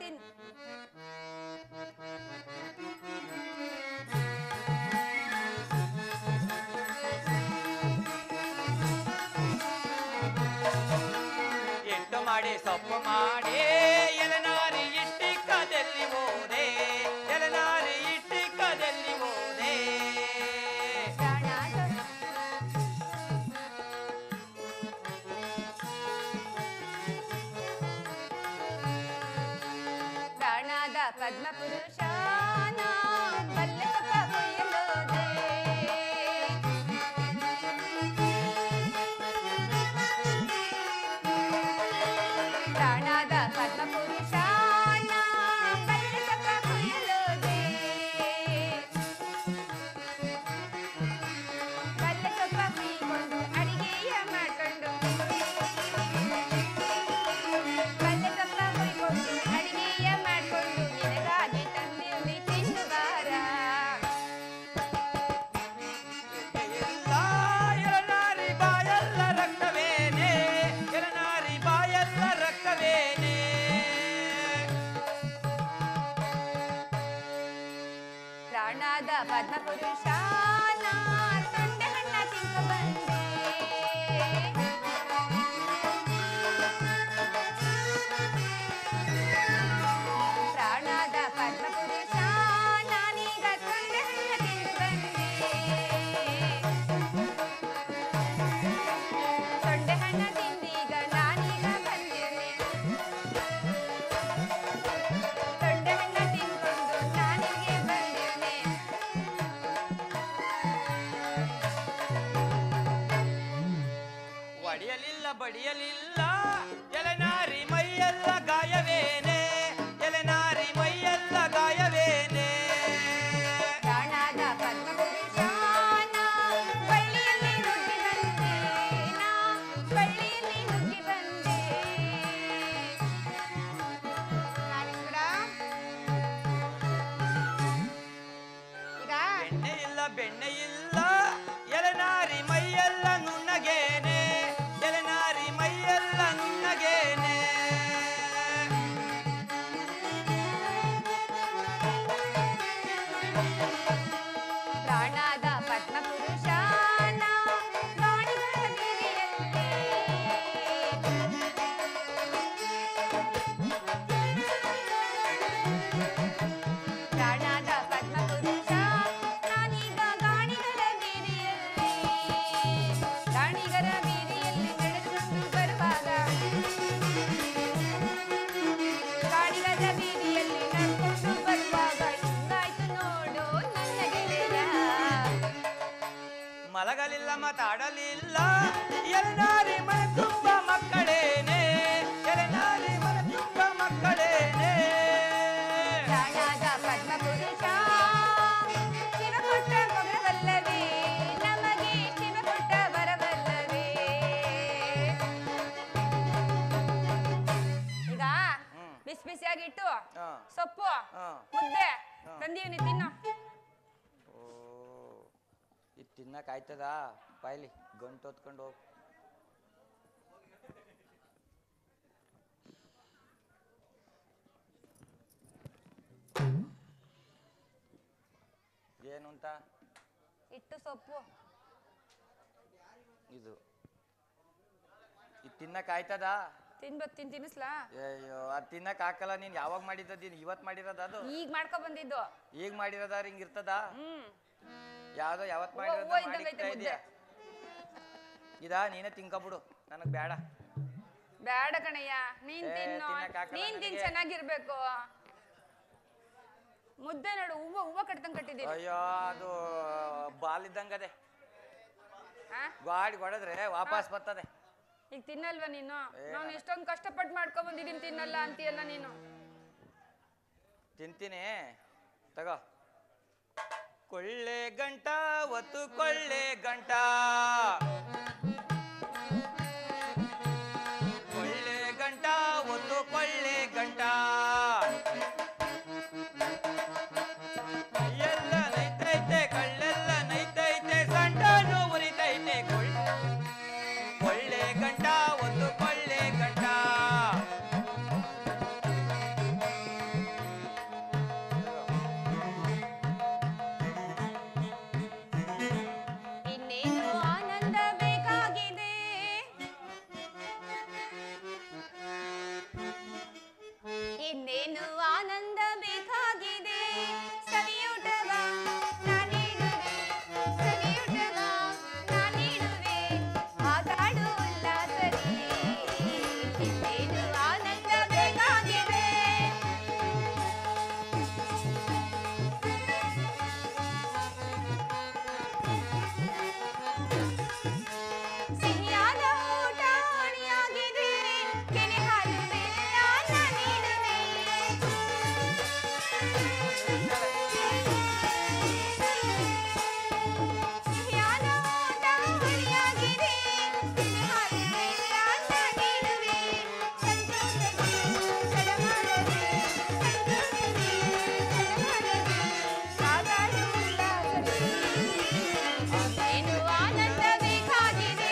Speaker 6: ತಿನ್.
Speaker 2: ಹಿಟ್ಟು ಮಾಡಿ ಸೊಪ್ಪು ಮಾಡಿ ಎಲೆನಾರಿ ಇಟ್ಟಿಕ್ಕದಲ್ಲಿ ಹೋದೆ, ಎಲೆನಾರಿ ಇಟ್ಟಿಕ್ಕದಲ್ಲಿ ಹೋದೆ.
Speaker 6: ಪ್ರಾಣದ ಪದ್ಮ ಪುರುಷನ ಬಲ್ಲೆಸೊಪ್ಪ ಕೊಯ್ಯಲೋದೆ. ಪ್ರಾಣದ ಪದ್ಮ ಪುರುಷನ ಬಲ್ಲೆಸೊಪ್ಪ ಕೊಯ್ಯಲೋದೆ. ಬಲ್ಲೆಸೊಪ್ಪ ಕುಯ್ಕೊಂಡು ಅಡಿಗೆಯ ಮಾಡ್ಕೊಂಡು, ಬಲ್ಲೆಸೊಪ್ಪ ಕುಯ್ಕೊಂಡು ಅಡಿಗೆಯ ಮಾಡ್ಕೊಂಡು ನಿನಗಾಗಿ ತಂದಿರುವೆ ತಿಂದು ಬಾರ.
Speaker 2: ಎಲ್ಲ ಎಲೆನಾರಿ ಬಾಯೆಲ್ಲ ರಕ್ತವೇನೆ, ಎಲೆನಾರಿ ಬಾಯೆಲ್ಲ ರಕ್ತವೇನೆ.
Speaker 6: ಪ್ರಾಣದ ಪದ್ಮ ಪುರುಷನ ತೊಂಡೆ ಹಣ್ಣ ತಿಂಕ ಬಂದೆ. ಪ್ರಾಣದ ಪದ್ಮ ಪುರುಷ ನಾನೀಗ ತೊಂಡೆ ಹಣ್ಣ ತಿಂದು ಬಂದೆ. ತೊಂಡೆ ಹಣ್ಣ ತಿಂದೀಗ ನಾನೀಗ ಬಂದಿರುವೆ. ತೊಂಡೆ ಹಣ್ಣ ತಿನ್ಕೊಂಡು ನಾನಿಗೆ ಬಂದಿರುವೆ.
Speaker 2: ಒಡೆಯಲಿಲ್ಲ ಬಡಿಯಲಿಲ್ಲ ಎಲೆನಾರಿ ಮೈಯೆಲ್ಲ ಗಾಯವೇನೆ, ಎಲೆನಾರಿ ಮೈಯೆಲ್ಲ ಗಾಯವೇನೆ.
Speaker 6: ಪ್ರಾಣದ ಪದ್ಮ ಪುರುಷನ ಬಳ್ಳಿಯಲ್ಲಿ ನುಗ್ಗಿ ಬಂದೆ, ನಾ ಬಳ್ಳಿಯಲ್ಲಿ ನುಗ್ಗಿ ಬಂದೆ. ಈಗ
Speaker 2: ಬೆಣ್ಣೆ ಇಲ್ಲ ಬೆಣ್ಣೆ ಇಲ್ಲ ಎಲೆನಾರಿ ಮೈಯೆಲ್ಲ ನುಣ್ಣಗೇನೆ, ಎಲೆನಾರಿ ಮೈಯೆಲ್ಲ ನುಣ್ಣಗೇನೆ.
Speaker 6: ಪ್ರಾಣದ ಪದ್ಮ ಪುರುಷನ ಗಾಳಿಗಳ ಬೀದಿಯಲ್ಲಿ. ಪ್ರಾಣದ ಪದ್ಮ ಪುರುಷ ನಾನೀಗ ಗಾಣಿಗರ ಬೀದಿಯಲ್ಲಿ. ಗಾಣಿಗರ ಬೀದಿಯಲ್ಲಿ ನಡೆದುಕೊಂಡು ಬರುವಾಗ, ಗಾಣಿಗರ ಬೀದಿಯಲ್ಲಿ ನಡ್ಕೊಂಡು ಬರುವಾಗ ಹಿಂಗಾಯ್ತು ನೋಡು ನನ್ನ ಗೆಳೆಯ.
Speaker 2: ಮಲಗಲಿಲ್ಲ ಮಾತಾಡಲಿಲ್ಲ ಎಲೆನಾರಿ ಮನೆ ತುಂಬ ಮಕ್ಕಳೇನೆ, ಎಲೆನಾರಿ ಮನೆ ತುಂಬ ಮಕ್ಕಳೇನೆ.
Speaker 6: ಪ್ರಾಣದ ಪದ್ಮ ಪುರುಷ ಶಿವ ಕೊಟ್ಟ ಮೊಗರವಲ್ಲವೇ, ನಮಗೆ ಶಿವ ಕೊಟ್ಟ ವರವಲ್ಲವೇ. ಈಗ ಬಿಸಿ ಬಿಸಿಯಾಗಿ ಇಟ್ಟು ಸೊಪ್ಪು ಮುದ್ದೆ ತಂದೀವಿ, ತಿನ್ನು.
Speaker 2: ಓ ಇದು ತಿನ್ನಕ್ ಆಯ್ತದ? ಬಾಯ್ಲಿ ಗಂಟು ಹೊತ್ಕೊಂಡು ಹೋಗ್. ಏನು ಅಂತ?
Speaker 6: ಇಟ್ಟು ಸೊಪ್ಪು
Speaker 2: ಇದು ತಿನ್ನಕ್ ಆಯ್ತದ?
Speaker 6: ತಿನ್ನಿಸ್ಲಾ?
Speaker 2: ಅಯ್ಯೋ ಅದು ತಿನ್ನಕ್ ಹಾಕಲ್ಲ. ನೀನ್ ಯಾವಾಗ ಮಾಡಿದ್ದದ? ಇವತ್ ಮಾಡಿರೋದ? ಅದು
Speaker 6: ಈಗ ಮಾಡ್ಕೊ ಬಂದಿದ್ದು.
Speaker 2: ಈಗ ಮಾಡಿರೋದ? ಹಿಂಗ್ ಇರ್ತದ?
Speaker 6: ಹ್ಮ್.
Speaker 2: ಯಾವ್ದೋ ಯಾವತ್
Speaker 6: ಹೂವ ಇದ್ದಂಗೈತೆ
Speaker 2: ಮಾಡಿರೋದ
Speaker 6: ಮುದ್ದೆ.
Speaker 2: ಇದಾ ನೀನೇ ತಿನ್ಕೊಬಿಡು, ನನಗ್ ಬೇಡ.
Speaker 6: ಬೇಡ ಕಣಯ್ಯ, ನೀನ್
Speaker 2: ಏ,
Speaker 6: ತಿನ್ನು.
Speaker 2: ತಿನ್ನಕ್ಕಾಗಲ್ಲ
Speaker 6: ನೀನ್ ತಿನ್
Speaker 2: ನನಗೆ.
Speaker 6: ಚೆನ್ನಾಗಿರ್ಬೇಕು. ಮುದ್ದೆ ನೋಡು, ಹೂವ ಕಟ್ತಂಗ್ ಕಟ್ಟಿದ್ದೀನಿ.
Speaker 2: ಅಯ್ಯೋ ಅದು ಬಾಲ್ ಇದ್ದಂಗದೆ,
Speaker 6: ಆ?
Speaker 2: ಗಾಡಿ ಹೊಡೆದ್ರೆ ವಾಪಸ್ ಬರ್ತದೆ.
Speaker 6: ಈಗ ತಿನ್ನಲ್ವಾ ನೀನು? ನಾನು ಎಷ್ಟೊಂದು ಕಷ್ಟಪಟ್ಟು ಮಾಡ್ಕೊಂಡ್ ಬಂದಿದ್ದೀನಿ, ತಿನ್ನಲ್ಲ ಅಂತೀಯಲ್ಲ ನೀನು.
Speaker 2: ತಿಂತೀನಿ ತಗೋ. ಕೊಳ್ಳೆ ಗಂಟ ಒತ್ತು ಕೊಳ್ಳೆ ಗಂಟ, ಕೊಳ್ಳೆ ಗಂಟ ಒತ್ತು ಕೊಳ್ಳೆ ಗಂಟ, ಎಲ್ಲ ನೈತೈತೆ ಕಳ್ಳೆಲ್ಲ ನೈತೈತೆ ಸಂಡನು ಉರಿತೈತೆ, ಕೊಳ್ಳೆ ಗಂಟ ಒತ್ತು ಕೊಳ್ಳೆ ಗಂಟ.
Speaker 6: ಇನ್ನೇನು ಆನಂದ ಬೇಕಾಗಿದೆ, ಇನ್ನೇನು ಆನಂದ ಬೇಕಾಗಿದೆ, ಸವಿಯೂಟವ ನಾನಿಡುವೆ, ಸವಿಯೂಟವ ನಾನಿಡುವೆ, ಮಾತಾಡು ಉಲ್ಲಾಸದಲ್ಲಿ. ಇನ್ನೇನು ಆನಂದ ಬೇಕಾಗಿದೆ. ಸಿಹಿಯಾದ ಊಟ ಅಣಿಯಾಗಿದೆ, ಕೆನೆ ಹಾಲು ಬೆಲ್ಲ ನಾನಿಡುವೆ. ಸಿಹಿಯಾದ ಊಟ ಅಣಿಯಾಗಿದೆ, ಕೆನೆ ಹಾಲು ಬೆಲ್ಲ ನಾನಿಡುವೆ. ಸಂತೋಷಕ್ಕೆ ತಡಮಾಡದೆ, ಸಂತೋಷಕ್ಕೆ ತಡಮಾಡದೆ, ಸಾಗಾಡು ಉಲ್ಲಾಸದಲ್ಲಿ. ಇನ್ನೇನು ಆನಂದ ಬೇಕಾಗಿದೆ.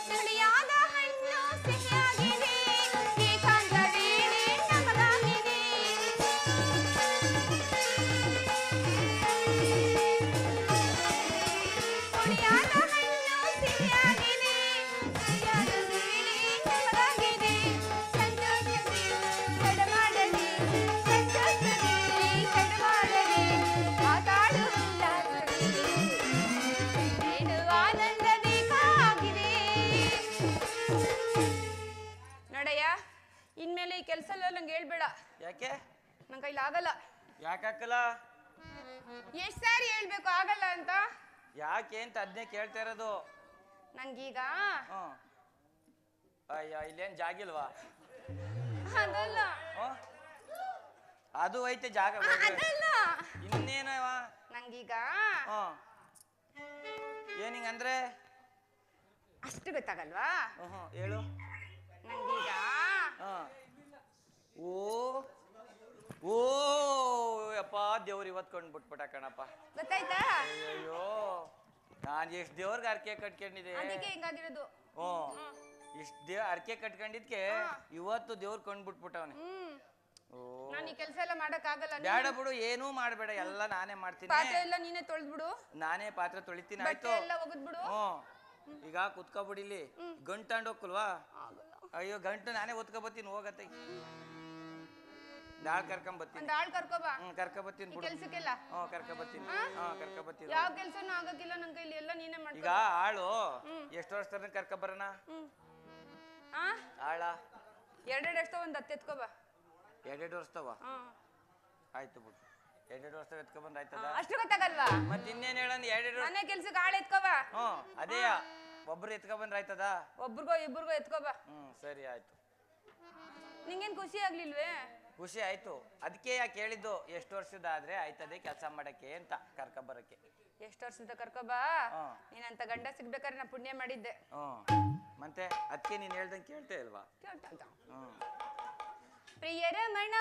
Speaker 6: ತಿಳಿಯಾದ ಹಣ್ಣು ಸಿಹಿಯಾಗಿದೆ, ಏಕಾಂತ ವೇಳೆ ನಮಗಾಗಿದೆ. ತಿಳಿಯಾದ ಹಣ್ಣು ಸಿಹಿಯಾಗಿದೆ, ತಿಳಿಯಾದ ವೇಳೆ ನಮಗಾಗಿದೆ. ಸಂತೋಷಕ್ಕೆ ತಡಮಾಡದೆ, ಸಂತೋಷಕ್ಕೆ ತಡಮಾಡದೆ, ಮಾತಾಡು ಉಲ್ಲಾಸದಲ್ಲಿ. ಏನು ಆನಂದ ಬೇಕಾಗಿದೆ. ನೋಡಯ್ಯ, ಇನ್ಮೇಲೆ ಈ ಕೆಲಸ ಎಲ್ಲ ನಂಗೆ ಹೇಳ್ಬೇಡ,
Speaker 2: ಯಾಕೆ
Speaker 6: ನನ್ ಕೈಲಿ ಆಗಲ್ಲ.
Speaker 2: ಯಾಕಕ್ಕಲ್ಲ?
Speaker 6: ಎಷ್ಟ್ ಸಾರಿ ಹೇಳ್ಬೇಕು ಆಗಲ್ಲ ಅಂತ?
Speaker 2: ಯಾಕೆ ಅಂತ ಅದನ್ನೇ ಕೇಳ್ತಾ ಇರೋದು.
Speaker 6: ನಂಗೀಗ
Speaker 2: ಹ್ಮ್. ಅಯ್ಯ ಇಲ್ಲೇನ್ ಜಾಗಿಲ್ವಾ?
Speaker 6: ಅದಲ್ಲ,
Speaker 2: ಹ್ಮ್? ಅದು ಐತೆ ಜಾಗ.
Speaker 6: ಅದಲ್ಲ,
Speaker 2: ಇನ್ನೇನವ?
Speaker 6: ನಂಗೀಗ
Speaker 2: ಹ್ಮ್. ಏನಿಂಗಂದ್ರೆ?
Speaker 6: ಅಷ್ಟು ಗೊತ್ತಾಗಲ್ವಾ?
Speaker 2: ಹ್ಮ್ ಹೇಳು.
Speaker 6: ನಂಗೀಗ
Speaker 2: ಹ್ಮ್. ಓ ಓ ಅಪ್ಪ ದೇವ್ರು ಇವತ್ತು ಕೊಂಡ್ಬಿಟ್ಬಿಟ್ಟ ಕಣಪ್ಪ.
Speaker 6: ಗೊತ್ತಾಯ್ತಾ?
Speaker 2: ಅಯ್ಯೋ ನಾನು ಎಷ್ಟು ದೇವ್ರಿಗೆ ಅರ್ಕೆ ಕಟ್ಕೊಂಡಿದ್ದೆ.
Speaker 6: ಅದಕ್ಕೆ ಹಿಂಗಾಗಿರೋದು.
Speaker 2: ಇಷ್ಟು ಅರ್ಕೆ ಕಟ್ಕೊಂಡಿದ್ಕೆ ಇವತ್ತು ದೇವ್ರು ಕೊಂಡ್ಬಿಟ್ಬಿಟ್ಟವನೆ.
Speaker 6: ನಾನು ಈ ಕೆಲಸ ಎಲ್ಲ ಮಾಡಕ್ ಆಗಲ್ಲ.
Speaker 2: ಬೇಡ ಬಿಡು, ಏನೂ ಮಾಡಬೇಡ, ಎಲ್ಲ ನಾನೇ ಮಾಡ್ತೀನಿ.
Speaker 6: ಪಾತ್ರೆ ಎಲ್ಲ ನೀನೇ ತೊಳೆದ್ಬಿಡು.
Speaker 2: ನಾನೇ ಪಾತ್ರೆ ತೊಳಿತೀನಿ. ಆಯ್ತು,
Speaker 6: ಎಲ್ಲ ಒಗದ್ಬಿಡು.
Speaker 2: ಈಗ ಕುತ್ಕೊಬಿಡಿಲಿ. ಗಂಟು ತಗೊಂಡೋಗ್ಕಲ್ವಾ? ಅಯ್ಯೋ ಗಂಟು ನಾನೇ ಒತ್ಕೊಬತ್ತೀನಿ, ಹೋಗತ್ತೆ. ದಾಳ್ ಕರ್ಕೊಂಬತ್ತೀನಿ.
Speaker 6: ಒಂದ್ ಆಳ್ ಕರ್ಕೋಬಾ.
Speaker 2: ಕರ್ಕೊಬತ್ತೀನಿ ಬಿಡು.
Speaker 6: ಕೆಲ್ಸಕ್ಕೆಲ್ಲ
Speaker 2: ಕರ್ಕೊಬತ್ತೀನಿ. ಕರ್ಕೊಬತ್ತೀನಿ.
Speaker 6: ಯಾವ ಕೆಲ್ಸನೂ ಆಗಕ್ಕಿಲ್ಲ ನನ್ ಕೈಲಿ, ಎಲ್ಲ ನೀನೇ ಮಾಡ್ಕೊ.
Speaker 2: ಈಗ ಆಳು ಎಷ್ಟು ವರ್ಷ ತನಕ ಕರ್ಕೊಬರೋಣ? ಆಳ
Speaker 6: ಎರಡೆರಡು ಎಷ್ಟೋ ಒಂದ್ 10 ಎತ್ಕೋಬಾ.
Speaker 2: 2 ವರ್ಷದವ? ಆಯ್ತು ಬಿಡು, 2 ವರ್ಷ ಎತ್ಕೊಬಂದ್ ಆಯ್ತದ?
Speaker 6: ಅಷ್ಟು ಗೊತ್ತಾಗಲ್ವಾ?
Speaker 2: ಮತ್ ಇನ್ನೇನ್ ಹೇಳಂದ್ 2
Speaker 6: ಮನೆ ಕೆಲ್ಸಕ್ಕೆ ಆಳ್ ಎತ್ಕೋಬಾ.
Speaker 2: ಅದೇ ಒಬ್ರು ಎತ್ಕೊಬಂದ್ರ ಆಯ್ತದ?
Speaker 6: ಒಬ್ರಿಗೋ ಇಬ್ರಿಗೋ ಎತ್ಕೋಬಾ.
Speaker 2: ಸರಿ ಆಯ್ತು.
Speaker 6: ನಿಂಗೇನ್ ಖುಷಿ ಆಗ್ಲಿಲ್ವೇ?
Speaker 2: ಖುಷಿ ಆಯ್ತು, ಅದಕ್ಕೆ ಯಾಕೆ ಹೇಳಿದ್ದು ಎಷ್ಟು ವರ್ಷದಾದ್ರೆ ಆಯ್ತದೆ ಕೆಲಸ ಮಾಡಕ್ಕೆ ಅಂತ, ಕರ್ಕೊಬರಕ್ಕೆ.
Speaker 6: ಎಷ್ಟು ವರ್ಷದ ಕರ್ಕೋಬಾ. ನೀನಂತ ಗಂಡ ಸಿಗ್ಬೇಕಾದ್ರೆ ನಾ ಪುಣ್ಯ ಮಾಡಿದ್ದೆ.
Speaker 2: ಮತ್ತೆ ಅದಕ್ಕೆ ನೀನ್ ಹೇಳ್ದಂಗೆ ಕೇಳ್ತೇ ಇಲ್ವಾ?
Speaker 6: ಪ್ರಿಯರಮಣ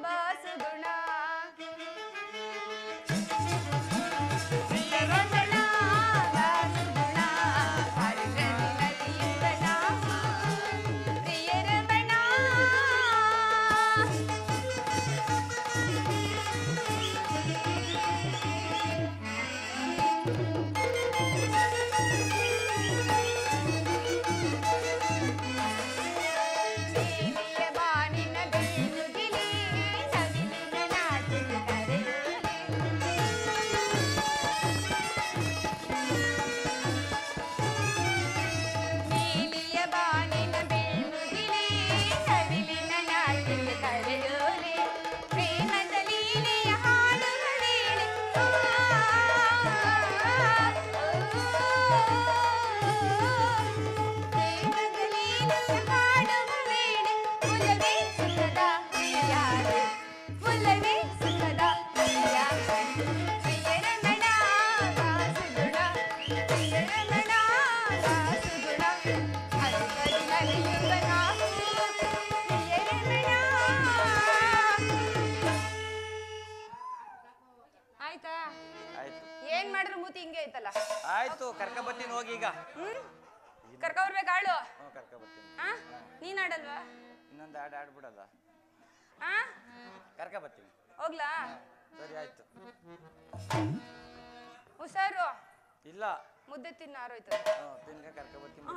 Speaker 6: ಬಾಸುಗುಣ, ಪ್ರಿಯರಮಣ ಬಾಸುಗುಣ, ಹರಿದ್ರದಿ ನಲಿಯುಗಣ, ಪ್ರಿಯರಮಣ. ಆಯ್ತಾ?
Speaker 2: ಆಯ್ತು
Speaker 6: ಏನ್ ಮಾಡಿದ್ರು ಮೂತಿ ಹಿಂಗೆ ಐತಲ್ಲ.
Speaker 2: ಆಯ್ತು ಕರ್ಕ ಬರ್ತೀನಿ ಹೋಗಿ ಈಗ.
Speaker 6: ಕರ್ಕ ಬರ್ಬೇಕು ಆಳು.
Speaker 2: ಕರ್ಕ ಬರ್ತೀನಿ.
Speaker 6: ನೀನ್ ಆಡಲ್ವಾ?
Speaker 2: ಇನ್ನೊಂದು ಹಾಡು ಆಡ್ಬಿಡಲ್ಲ. ಕರ್ಕ ಬರ್ತೀನಿ.
Speaker 6: ಹೋಗ್ಲಾ?
Speaker 2: ಸರಿ ಆಯ್ತು.
Speaker 6: ಹುಷಾರು.
Speaker 2: ಇಲ್ಲ
Speaker 6: ಮುದ್ದೆ ತಿನ್ನ ಆರೋಯ್ತದೆ.
Speaker 2: ತಿನ್ಕ ಕರ್ಕ ಬರ್ತೀನಿ.